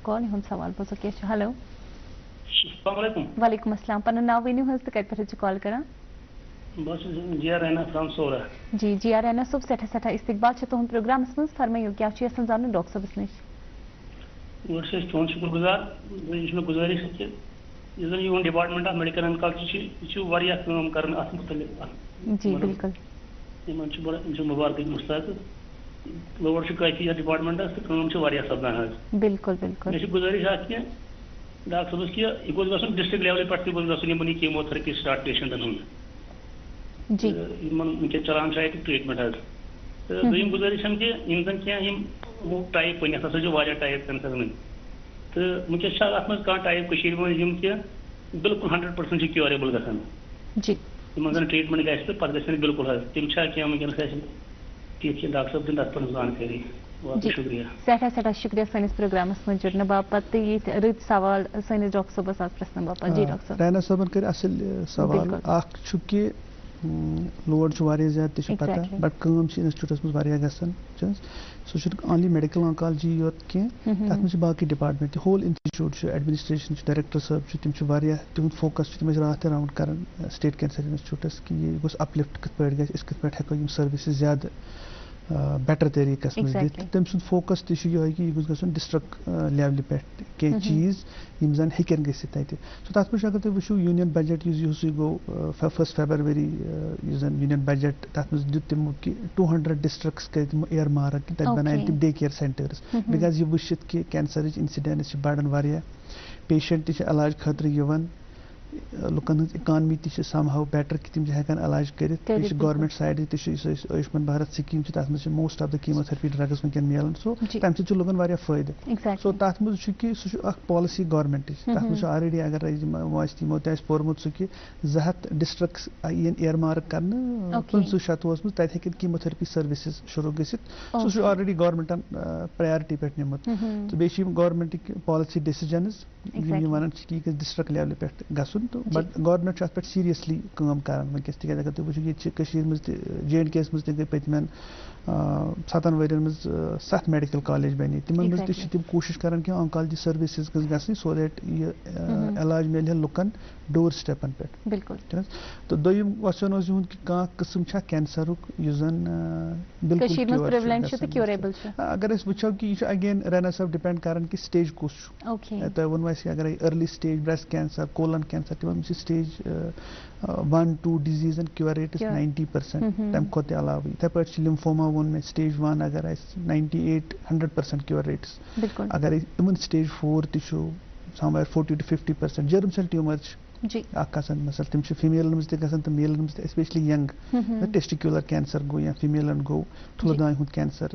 कॉल हुन सवाल बोसो के हेलो वालेकुम अस्सलाम पन नाव वेन्यू हस त कत पे कॉल करा बस जिया रहना फ्रॉम सोरा जी जिया रहना सब सठा इस्तकबाल तुम प्रोग्राम मज फरमाइयो क्या जान डॉक्टर साहबस निश तुम शुक्रगुजार मे गुजारिश यून डिपार्टमेंट ऑफ मेडिकल ऑन्कोलॉजी कर जी बिल्कुल मुबारक मुस्तक लोड काफी डिपार्टमेंट सपदान बिल्कुल बिल्कुल मे गुजारिश डॉक्टर साहबस कि यह गोस गसन डिस्ट्रिक्ट लेवल पे गसन कीमोथेरेपी स्टार्ट पेशेंटन हूँ जी वनकस चलान ट्रीटमेंट तो दोम गुजारिश कि इन क्या टाइप वन हसा टाइप कैंसर वन तो वनकस अत टाइप कि बिल्कुल 100% क्योरेबल गसान इन ट्रीटमेंट गि पे बिल्कुल तम क्या वनकस ठीक डॉक्टर साहब दिन अत जानकारी शुक्रिया सठा शुक्रिया सैनिस प्रोग्रामस में जुड़ने बापत ये रत सवाल सैनिस डॉक्टर साहबस आज प्रश्न बापत जी डॉक्टर रैना साहबन कर असल सवाल कि लोड ज्यादा तक पता बट कम इंस्टिट्यूटस मज गसान सह ओनली मेडिकल ऑन्कोलॉजी योत कह तथ बाकी department whole institute administration director साहब तिम तिहद फोकस रात राउंड कर स्टेट कैंसर इंस्टिट्यूटस कि यह गोस अपलिफ्ट कत पे कत पे हेको सर्विसेज ज्यादा बेटर तरीकस मज दित तम सुन फोकस तह कि यह गोस डिस्ट्रिक्ट लेवल पे कह चीज यम जन हेकन गसित तत सो तथ पे अगर तुम वो यूनियन बजट गो 1 फरवरी यूनियन बजट तथ मज दित तमो कि 200 डिस्ट्रिक्ट्स कर तमो एयर मार्क कि तत बनाए तम डे केयर सेंटर्स बिकॉज यह वुचित कि कैंसर इंसिडेंस बढ़ान वारिया पेशेंट तह इलाज खतर यवन लुकन हज इकानमी तह समहाउ बेटर कि तम हेकान इलाज कर government side Ayushman Bharat scheme तथ मज most of the chemotherapy drugs वनकन मिलान सो तम सो लुकन वारिया फायदे सो तथ मज कि सह पॉलिसी गवर्नमेंट तथ मज ऑलरेडी अगर तमो तह पोरमुत सह कि 200 डिस्ट्रिक्ट्स यन एयर मार्क कर 15 मज तत हेकन कीमोथेरेपी सर्विसेज शुरू गसित सह ऑलरेडी गवर्नमेंटन प्रायोरिटी पे निमुत तो बे गवर्नमेंट पॉलिसी डिसीजन्स वन कि डिस्ट्रिक्ट लेवल पे गसन तो बट गवर्नमेंट पे सीरियसली काम कर वनकस तक अगर तुम वो JNK मज गई पतमें 7 वर्यन मज 7 मेडिकल कॉलेज बने तिमन मज तम कोशिश कर कि ऑन्कोलॉजी सर्विसेज गई सो दैट यह इलाज मिले लुकन डोर स्टेपन पे बिल्कुल तो दोयम क्वेश्चन कि कह किस्म कैंसर बिल्कुल अगर वो कि अगेन रनर्स अप डिपेंड कर कि स्टेज कुछ तुम वो अगर early stage breast cancer colon cancer तम स्टेज 1-2 डिजीजन क्योर रेट्स 90% तम खोत अलाव इथे पे लिम्फोमा वो में स्टेज 1 अगर 98-100% क्योर रेट्स अगर in stage 4 somewhere 40 to 50% germ cell tumour मसल तम फीमेल मज तो मेल मज स्पेशली यंग टेस्टिकुलर कैंसर गो या फीमेल गो थुल दान हुंद cancer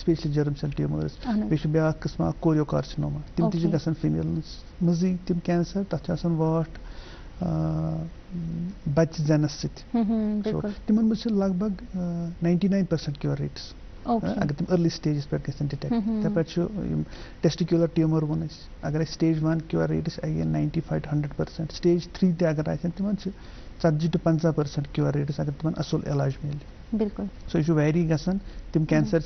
specially germ cell tumours बे ब्या किस्म कोरियोकार्सिनोमा तम तम फीमेल मज तम कैंसर तथ वाट बच्चे जनस तिमन मज लगभग 99% क्योर रेट्स अगर तुम अर्ली स्टेज पे डिटेक्ट तपे टेस्टिकुलर ट्यूमर वो अगर स्टेज 1 क्योर रेट्स 95-100% स्टेज 3 अगर तिम 40 to 50% क्योर रेट्स अगर तिम असल इलाज मिले बिल्कुल सो यह वेरी गसान तम कैंसर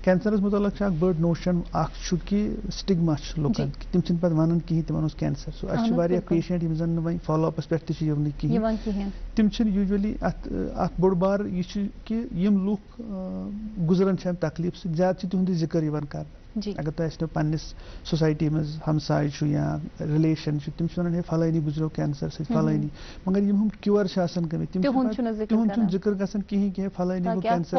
कैंसरस मुतलक बड़ नोशन कि स्टिग्मा लुकन तम पे वन कहीं तिम कैंसर सो अ पेशेंट जन वो फॉलो अपस पे कहें तम यूजुअली अत बोड़ बार यह कि लुक गुजरान तकलीफ सह ज्यादा तुंद जिक्र कर अगर तुम पन्निस सोसाइटी मज हमसाय या रिलेशन तम वन फलानी गुजरो कैंसर सह फलानी मगर हम क्योर गमित तिहद जिक्र गसान कहीं फलानी गो कैंसर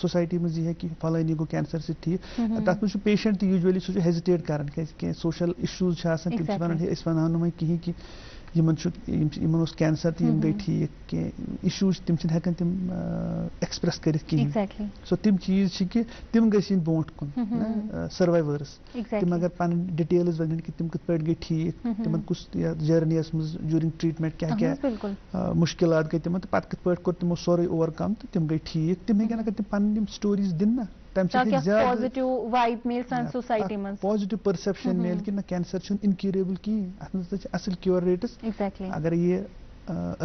सोसाइटी मज यह कि फलानी गो कैंसर सह ठीक तथ मज पेशेंट यूजुअली सह हेजिटेट कर सोशल इशूज तम वन नुम कहीं कि कैंसर तो गई ठीक कह इशूज तम तम एक्सप्रेस कर सो तम चीज कि तम गई ब्रोट कुन सर्वाइवर्स तम अगर पन डिटेल्स वन कि तम कत गई ठीक तम कुछ जर्नीस मज ड्यूरिंग ट्रीटमेंट क्या क्या मुश्किलात गई तम पे कत पे कोर तमो सोरे ओवरकम तो तम गई ठीक तम हेकन अगर तम पन स्टोरीज दिन ना पॉजिटिव परसेप्शन मिल कि कैंसर इनक्यूरेबल कहीं असल क्योर रेट्स अगर ये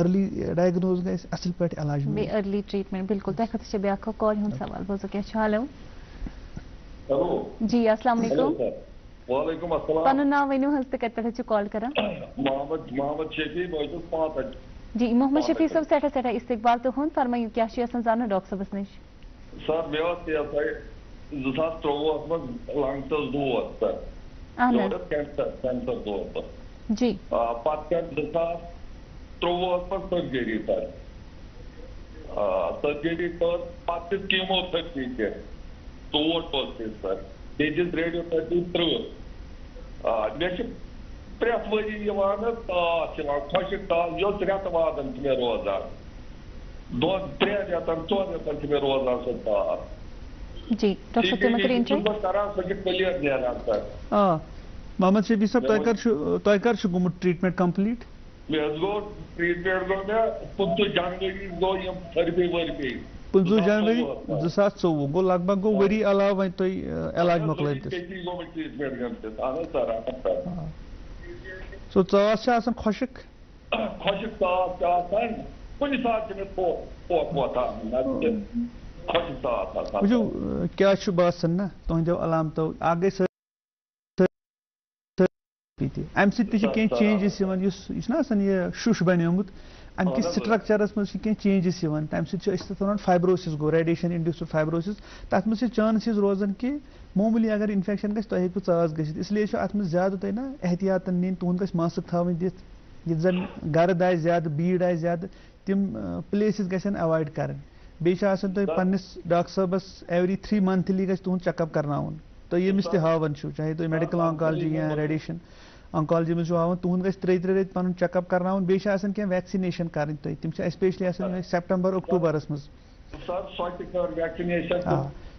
अर्ली डायग्नोज गए असल पे इलाज में अर्ली ट्रीटमेंट बिल्कुल तह खत ब्या कॉल हुन सवाल बोजो क्या हेलो जी अस्सलाम वालेकुम अस्सलाम पन नाम वनु हस कत पे कॉल करा मोहम्मद शफी बस पात जी मोहम्मद शफी सब सेठा इस्तकबाल तो हुन फरमायु क्या जान डॉक्टर साहब नश सर मे 2023 मज लंगस दौद सर कैंसर दौद जी पे 2023 पर सर्जरी सर सर्जरी कर पे कीमोथेरेपी तोड़ सर बेस रेडियोथेरेपी 3 मे प्रेत वरी खुशक ताल यो रेत वादन मे रोजान 2-3 रेतन 4 रेतन मे रोजान सो तार जी डॉक्टर मोहम्मद शफी साहब तुम कर गुमुत ट्रीटमेंट कंप्लीट मे गो ट्रीटमेंट गो मे 15 जनवरी गो थेरेपी वर्पी 15 जनवरी 2024 गो लगभग गो वरी अलाव वन तुम इलाज मोकल सो चास खुशक खुशक साफ कुछ सात क्या बासान ना तुंदो अलामतो आगे अम चेंजेस ना शुश बनोमुत अमिस स्ट्रक्चरस मज चेंजेस तम फाइब्रोसिस गो रेडिएशन इंड्यूस्ड फाइब्रोसिस तथ मे चांसेस रोजान कि मामूली अगर इन्फेक्शन गो तुम हेकु चास गि इसलिए अत ज्यादा तुम ना एहतियातन नीन तुंद गो मास्क थवन दिथ यन गर्द आ ज्यादा भीड़ आ ज्यादा तिम प्लेसेस गन अवॉइड कर पन्निस डॉक्टर साहबस एवरी 3 मंथली गि तुंद चेकअप करनाउन तो यमिस ते हावन चाहे तुम मेडिकल ऑन्कोलॉजी या रेडिएशन ऑन्कोलॉजी में हावन तुंद गि 3 रेत पन चेकअप करनाउन बें वैक्सीनेशन कर तुम स्पेशली सेप्टेम्बर अक्टूबरस मज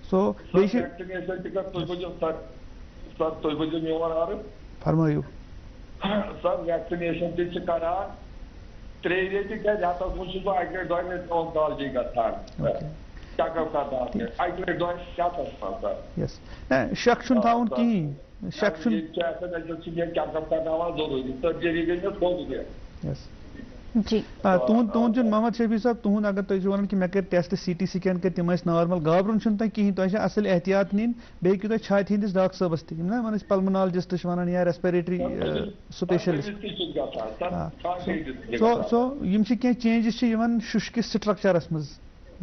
सो फरमायू सर वैक्सीनेशन करान 3 रेत ऑन्कोलॉजी चेकअप कर शक थवन कहीं शक चेकअप करना जरूरी सर्जरी गई जी तुंद मोहम्मद शफी साहब तुंद अगर तुम वन कि मे कर टेस्ट CT स्कैन कर तम नॉर्मल घबरान तुम कहीं तुम असल एहतियात नीन बे तुम छाति हंदिस डॉक्टर साहबस तम पल्मोनोलॉजिस्ट वन या रेस्पिरेटरी स्पेशलिस्ट सो कह चेंजेस शुश किस स्ट्रक्चरस मज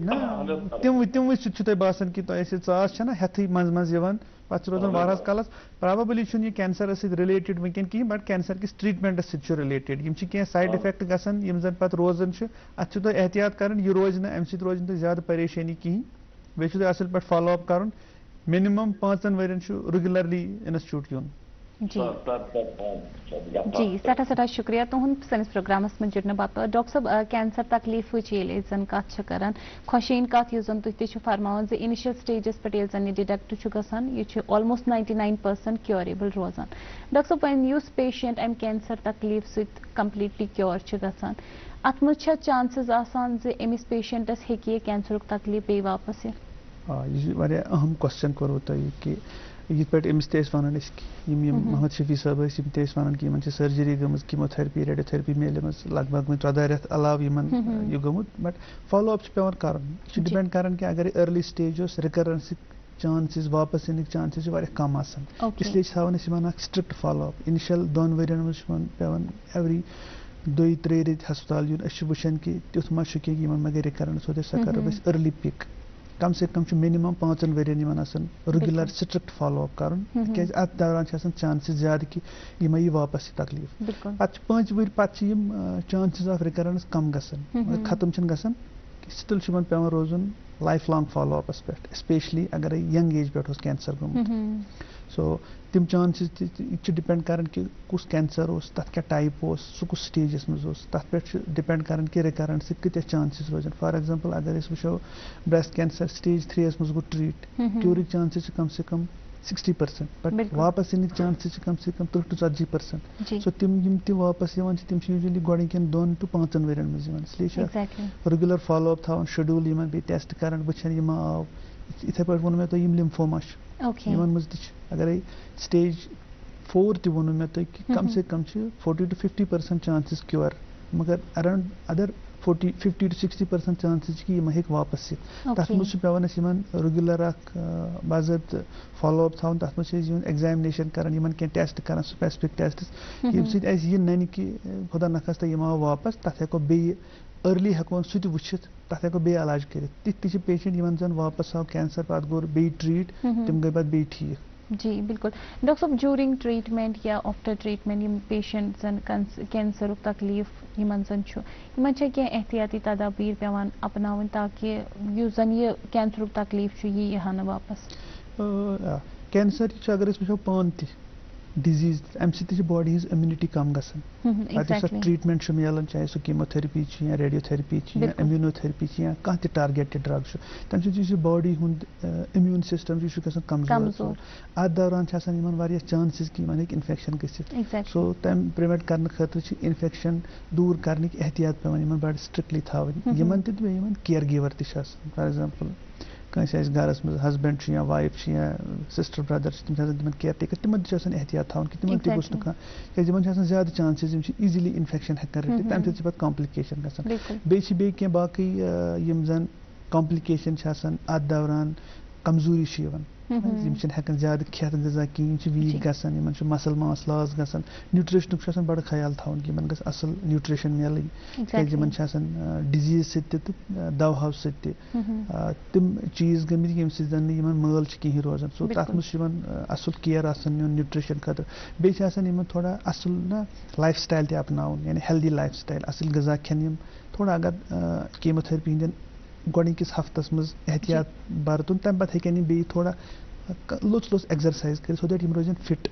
ना तम वो बासान कि चास ना हेथ मज मज पे रोजान वारस कालस प्रॉबेबली यह कैंसर रिलेटेड वनकन कहीं बट कैंसर किस ट्रीटमेंट रिलेटेड कह साइड इफेक्ट गसान जन पे रोजान अत तुम एहतियात कर यह रोज ना अम रोज ज्यादा परेशानी कहीं बे असल पे फॉलो अप कर मिनिमम 5 वरियन रेगुलरली इंस्टीट्यूट यून जी जी सठा शुक्रिया तुहद सनिस प्रोग्रामस में जुड़ने बाप डॉक्टर साहब कैंसर तकलीफ जन कत कर खुशीन कत जन तुम फरमान इनिशियल स्टेजस पे जन डिटेक्ट गसान यह ऑलमोस्ट 99% क्योरेबल रोजान डॉक्टर साहब वन पेशेंट अम कैंसर तकलीफ सत कंप्लीटली क्योर गसान अत मज चांसेस आसान अमिस पेशेंटस हे कैंसर तकलीफ बे वापस यह अहम क्वेश्चन कोर कि ये पे अमिस वन मोहम्मद शफी साहब वन कि सर्जरी गई कीमोथेरेपी रेडियोथेरेपी मेल लगभग 14 रेत अलाव यह गोमुत बट फॉलो अप पे कर डिपेंड कर कि अगर अर्ली स्टेज रिकरेंस चांसेस वापस इन चांसेस कम आसान इसलिए थवन स्ट्रिक्ट फॉलो अप इनिशियल 2 वरियन मज पेवन एवरी 2-3 रेत हस्पताल यून वुचान कि तुथ मा मे गई रिकरेंस वो सह करो अर्ली पिक कम से कम मिनिमम 5 वरियन रेगुलर स्ट्रिक्ट फॉलो अप कर अत दौरान चांसेस ज्यादा कि यह वापस तकलीफ पे 5 वरी पे चांसेस ऑफ रिकरेंस कम गसान खत्म गसान स्टिल पे रोजन लाइफ लॉन्ग फॉलो अपस पे स्पेशली अगर यंग एज पे कैंसर गोमुत सो तिम चांसेस डिपेंड कर कि कुछ कैंसर तथ क्या टाइप सह कुछ स्टेजस मज तथ पे डिपेंड कर कि रिकरेंस कत चांसेस रोजन फॉर एग्जांपल अगर वो ब्रेस्ट कैंसर स्टेज 3 मज गो ट्रीट क्यूर चांसेस कम से कम 60% बट वापस इन चांसेस कम से कम 30-40%. सो तिम वापस तिम यूजुअली गोडन 2 to 5 वरियन मज इसलिए रेगुलर फॉलो अप थवन शेड्यूल बे टेस्ट कर वुचान यह आव इथे पे वो मे लिम्फोमा मज अगर स्टेज 4 ति वो मे कम से कम 40 to 50% चांसेस क्योर मगर अराउंड अदर 50 to 60% चांसेस कि यह वापस तथ मज पेवान रेगुलर बाजत फॉलो अप थवन तथ मज एग्जामिनेशन कर कह टेस्ट कर स्पेसिफिक टेस्ट यह नन कि खुदा नखस्ता यह आव वापस तथ हेको बे अर्ली हेकोन सह वुचित तथ हेको बे इलाज कर ति पेशेंट यमन वापस आव कैंसर पे गो बे ट्रीट तिम गई पे ठीक. जी बिल्कुल डॉक्टर साहब ड्यूरिंग ट्रीटमेंट या आफ्टर ट्रीटमेंट यम पेशेंट कैंसर तकलीफ यमन कह एहतियाती तदाबीर पेवान अपनावन ताकि यह कैंसर तकलीफ यह ना वापस कैंसर अगर वो पान डिजीज अम बॉडी हज इम्यूनिटी कम गसान ट्रीटमेंट मिलान चाहे सह कीमोथेरेपी या रेडियोथेरेपी या इम्यूनोथेरेपी या कह टारगेटेड ड्रग तम बॉडी हुंद इम्यून सिस्टम कमजोर अत दौरान चांसेस कि इन्फेक्शन गसित सो तम प्रिवेंट करने खतर इन्फेक्शन दूर करने एहतियात पे बड़ स्ट्रिक्टली थवन केयर गिवर फॉर एग्जांपल कंस घरस में हस्बैंड या वाइफ या सिस्टर ब्रदर तिम केयर टेकर तिमन एहतियात थवन कि तिमन तक क्या ज्यादा चांसेस इजीली इन्फेक्शन हेकन रटित तम पे कॉम्प्लिकेशन गसान बे क्या बाकी यम जन कॉम्प्लिकेशन अत दौरान कमजोरी हेकन ज्यादा खेत गजा कहें वीक गसान मसल मास लॉस गसान न्यूट्रिशन बड़ ख्याल थवन कि गस असल न्यूट्रिशन मिलन डिजीज सत दवाओ सत तिम चीज गमित यम जन मल कहीं रोजान सो तथ मन असल केयर न्यूट्रिशन खतर बे थोड़ा असल ना लाइफ स्टाइल ते अपनाउन यानी हेल्दी लाइफ स्टाइल असल गजा खेन थोड़ा अगर कीमोथेरेपी हंदन गोड़िकिस हफ्तस मज एहतियात बरतुन तम पे हेकन बे थोड़ा लोच एक्सरसाइज कर सो दैट रोजन फिट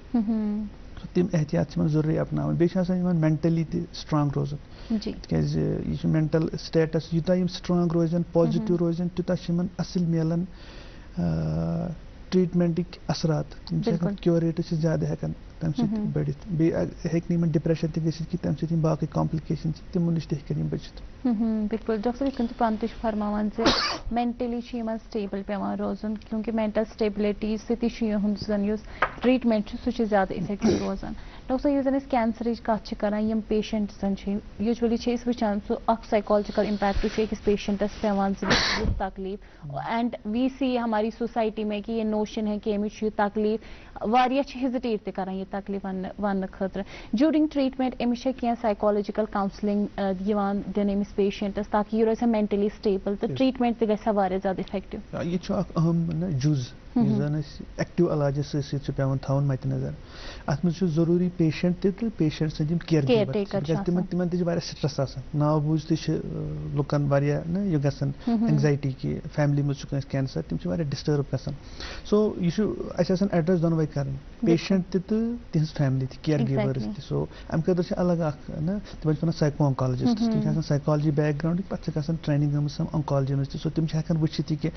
तिम एहतियात जरूरी अपनावन बे मेंटली ते स्ट्रांग रोजन यह मेंटल स्टेटस यूता स्ट्रांग रोजन पॉजिटिव रोजन तूता असल मिलन ट्रीटमेंटिक असरात क्योर रेट ज्यादा हेकन तम बढ़ित बे डिप्रेशन कि तम बाकी कॉम्प्लिकेशन तिमो नश बचित बिल्कुल डॉक्टर यह पान फरमान मेंटली स्टेबल पेवान रोजन क्योंकि मेंटल स्टेबिलिटी सत ट्रीटमेंट सह ज्यादा इफेक्टिव रोजान डॉक्टर ये जन कैंसर कत करान पेशेंट जन यूजुअली वुचान सह साइकोलॉजिकल इम्पैक्ट अकिस पेशेंटस पेवान तकलीफ एंड वी सी हमारी सोसाइटी में कि ये नोशन है कि अमिस तकलीफ वारिया हेजिटेट ते करान ये तकलीफ वन खतर ड्यूरिंग ट्रीटमेंट अमिस क्या साइकोलॉजिकल काउंसलिंग दिन अमिस पेशेंटस ताकि यह रोज मेंटली स्टेबल तो ट्रीटमेंट ते गसा वारिया ज्यादा इफेक्टिव यह अहम जुज एक्टिव इलाज पेवान थवन मत नजर अत मे जरूरी पेशेंट तो पेशेंट सम केयर टेकर तिमन ते स्ट्रेस आसान नाव बूझ लुकन यह गसान एंग्जाइटी कि फैमिली मज कैंसर तिम डिस्टर्ब गसान सो यह एड्रेस दोनवे कर पेशेंट तो तिहज फैमिली केयर गिवर्स त सो अम खतर अलग तिम साइको ऑन्कोलॉजिस्ट तम साइकोलॉजी बैकग्राउंड पे ट्रेनिंग गमस ऑन्कोलॉजी मज सो तिम वुचित कि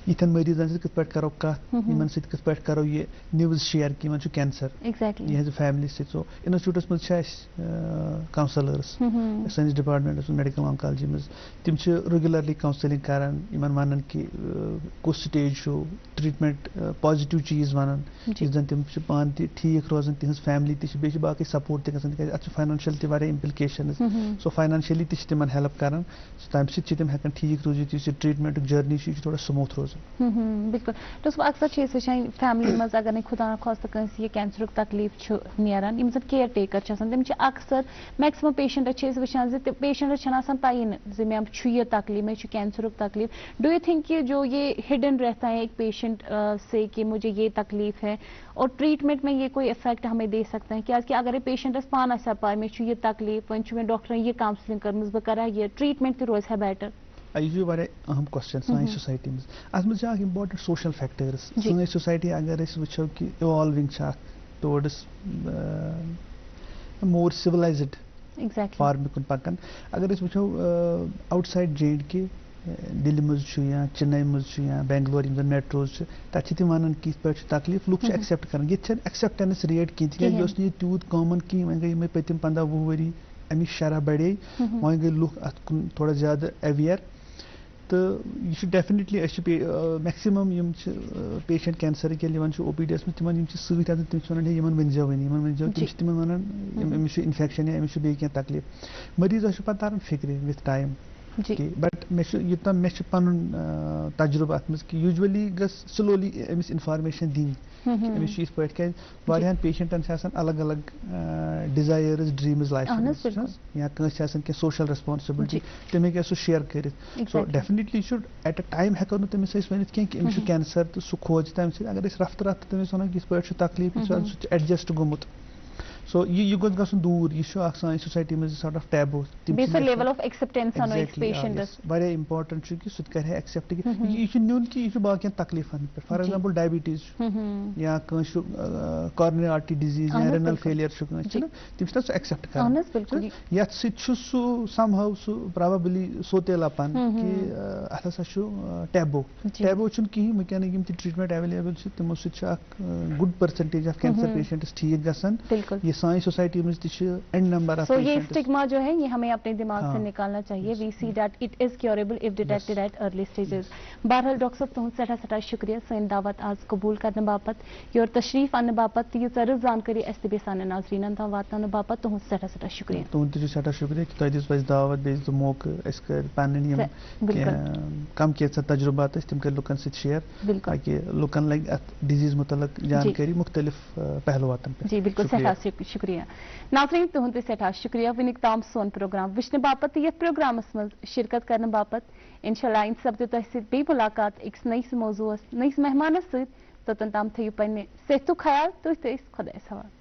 यन मरीजन कत करो कत इन कत करो ये न्यूज शेयर कि कैंसर यह फैमिली सो इंस्टिट्यूटस मज काउंसलर्स सैनिस डिपार्टमेंटस मेडिकल ऑन्कोलॉजी मज तिम रेगुलरली काउंसलिंग करान वन कि कुछ स्टेज ट्रीटमेंट पॉजिटिव चीज वन जन तिम पान ठीक रोजान तिहज फैमिली बे बाकी सपोर्ट अत फाइनेंशियल ते इम्प्लिकेशन सो फाइनेंशियली तिम हेल्प करान तम सम हेकन ठीक रोजित ट्रीटमेंट जर्नी थोड़ा स्मूथ रोजान बिल्कुल दोस्तों अक्सर वुचान फैमिली मज अगर खुदा खास्त कंस यह कैंसर तकलीफ नेरान यम जन केयर टेकर तम अक्सर मैक्सिमम पेशेंट वुचान पेशेंटस तयन मे यह तकलीफ मे कैंसर तकलीफ डू यू थिंक कि जो ये हिडन रहता है एक पेशेंट से कि मुझे ये तकलीफ है और ट्रीटमेंट में ये कोई इफेक्ट हमें दे सकते हैं क्या कि अगर पेशेंटस पान पा मे यह तकलीफ वन डॉक्टर यह काउंसलिंग कर बह कर यह ट्रीटमेंट तो रोज है बेटर यह अहम क्वेश्चन सान सोसाइटी मज अत मे इम्पोर्टेंट सोशल फैक्टर्स सन सोसाइटी अगर वो कि evolving towards more civilised form कुन पकान अगर वो आउटसाइड J&K दिल्ली मज या चेन्नई मज या बेंगलोर मेट्रोज तक वन कि तकलीफ लुक एक्सेप्ट कर एक्सेप्टेंस रेट कह तूत कॉमन कहीं वन गई पतिम 15-20 वरी अमिक शरह बढ़े वन गई लुक अत थोड़ा ज्यादा अवेयर तो यह definitely maximum patient cancer OPD में तिम सत तम वन वन तिम वन अमिस इन्फेक्शन या अमिस बे तकलीफ मरीज पे तारान फिक्र विथ टाइम बट यूतम मे पन तजुर्बा अत कि यूजुअली गस स्लोली अमिस इन्फॉर्मेशन दी अमिस क्या पेशेंटन अलग अलग डिजायर्स ड्रीम्स लाइफ या क्या सोशल रेस्पॉन्सिबिलिटी तम हे सह शेयर कर सो definitely should at a time हेको न तमिस वन कि कैंसर तो सह खोज तम अगर रफ्त रफ्त तमिस वन कि तकलीफ सह एडजस्ट गोमुत सो यह गोस गसन दूर यह सान सोसाइटी में sort of taboo level of acceptance on एक पेशेंटस वारिया इंपॉर्टेंट कि सह करे एक्सेप्ट कि यह न्यून कि यह बाकियन तकलीफन पे फॉर एग्जांपल डायबिटीज या कंस कॉर्नरी आर्टरी डिजीज या रेनल फेलियर तम सह एक्सेप्ट कर यथ सह समहाउ सह प्रोबेबली सोतेलापन कि अत हसा टैबू कहीं वनक ट्रीटमेंट अवेलेबल तमो सह good percentage of cancer patients ठीक गसान ये साई सोसाइटी में एंड नंबर ऑफ ये स्टिग्मा जो है ये हमें अपने दिमाग से निकालना चाहिए. We see that it is curable if detected at early stages. बहरहाल डॉक्टर साहब तुहद सठा सठा शुक्रिया सन दावत आज कबूल करने बापत योर तशरीफ आने बापत यीज जानकारी अस तह सान नाजरीन तम वातान बापत तुहद सठा सठा शुक्रिया. तुहद सठा शुक्रिया कि तुह दिस दावत बेस मौके पन्न कम कैसा तजुर्बात तम कर लुकन शेयर ताकि लुकन लगे अत डिजीज मुतलक जानकारी मुख्तलिफ पहलुआतन पे. जी बिल्कुल सठा शुक्रिया. नाज़रीन तुहद सठा शुक्रिया वनिक ताम सोन प्रोग्राम वुचने बापत ये प्रोग्रामस मज शिरकत करने बापत. इंशाल्लाह इन सपद तह सह मुलाकात अक्स नईस मौजूस नईस मेहमानस सत. तोतन ताम थो पन्ने सेहतु ख्याल तुह खुदायस हवाले.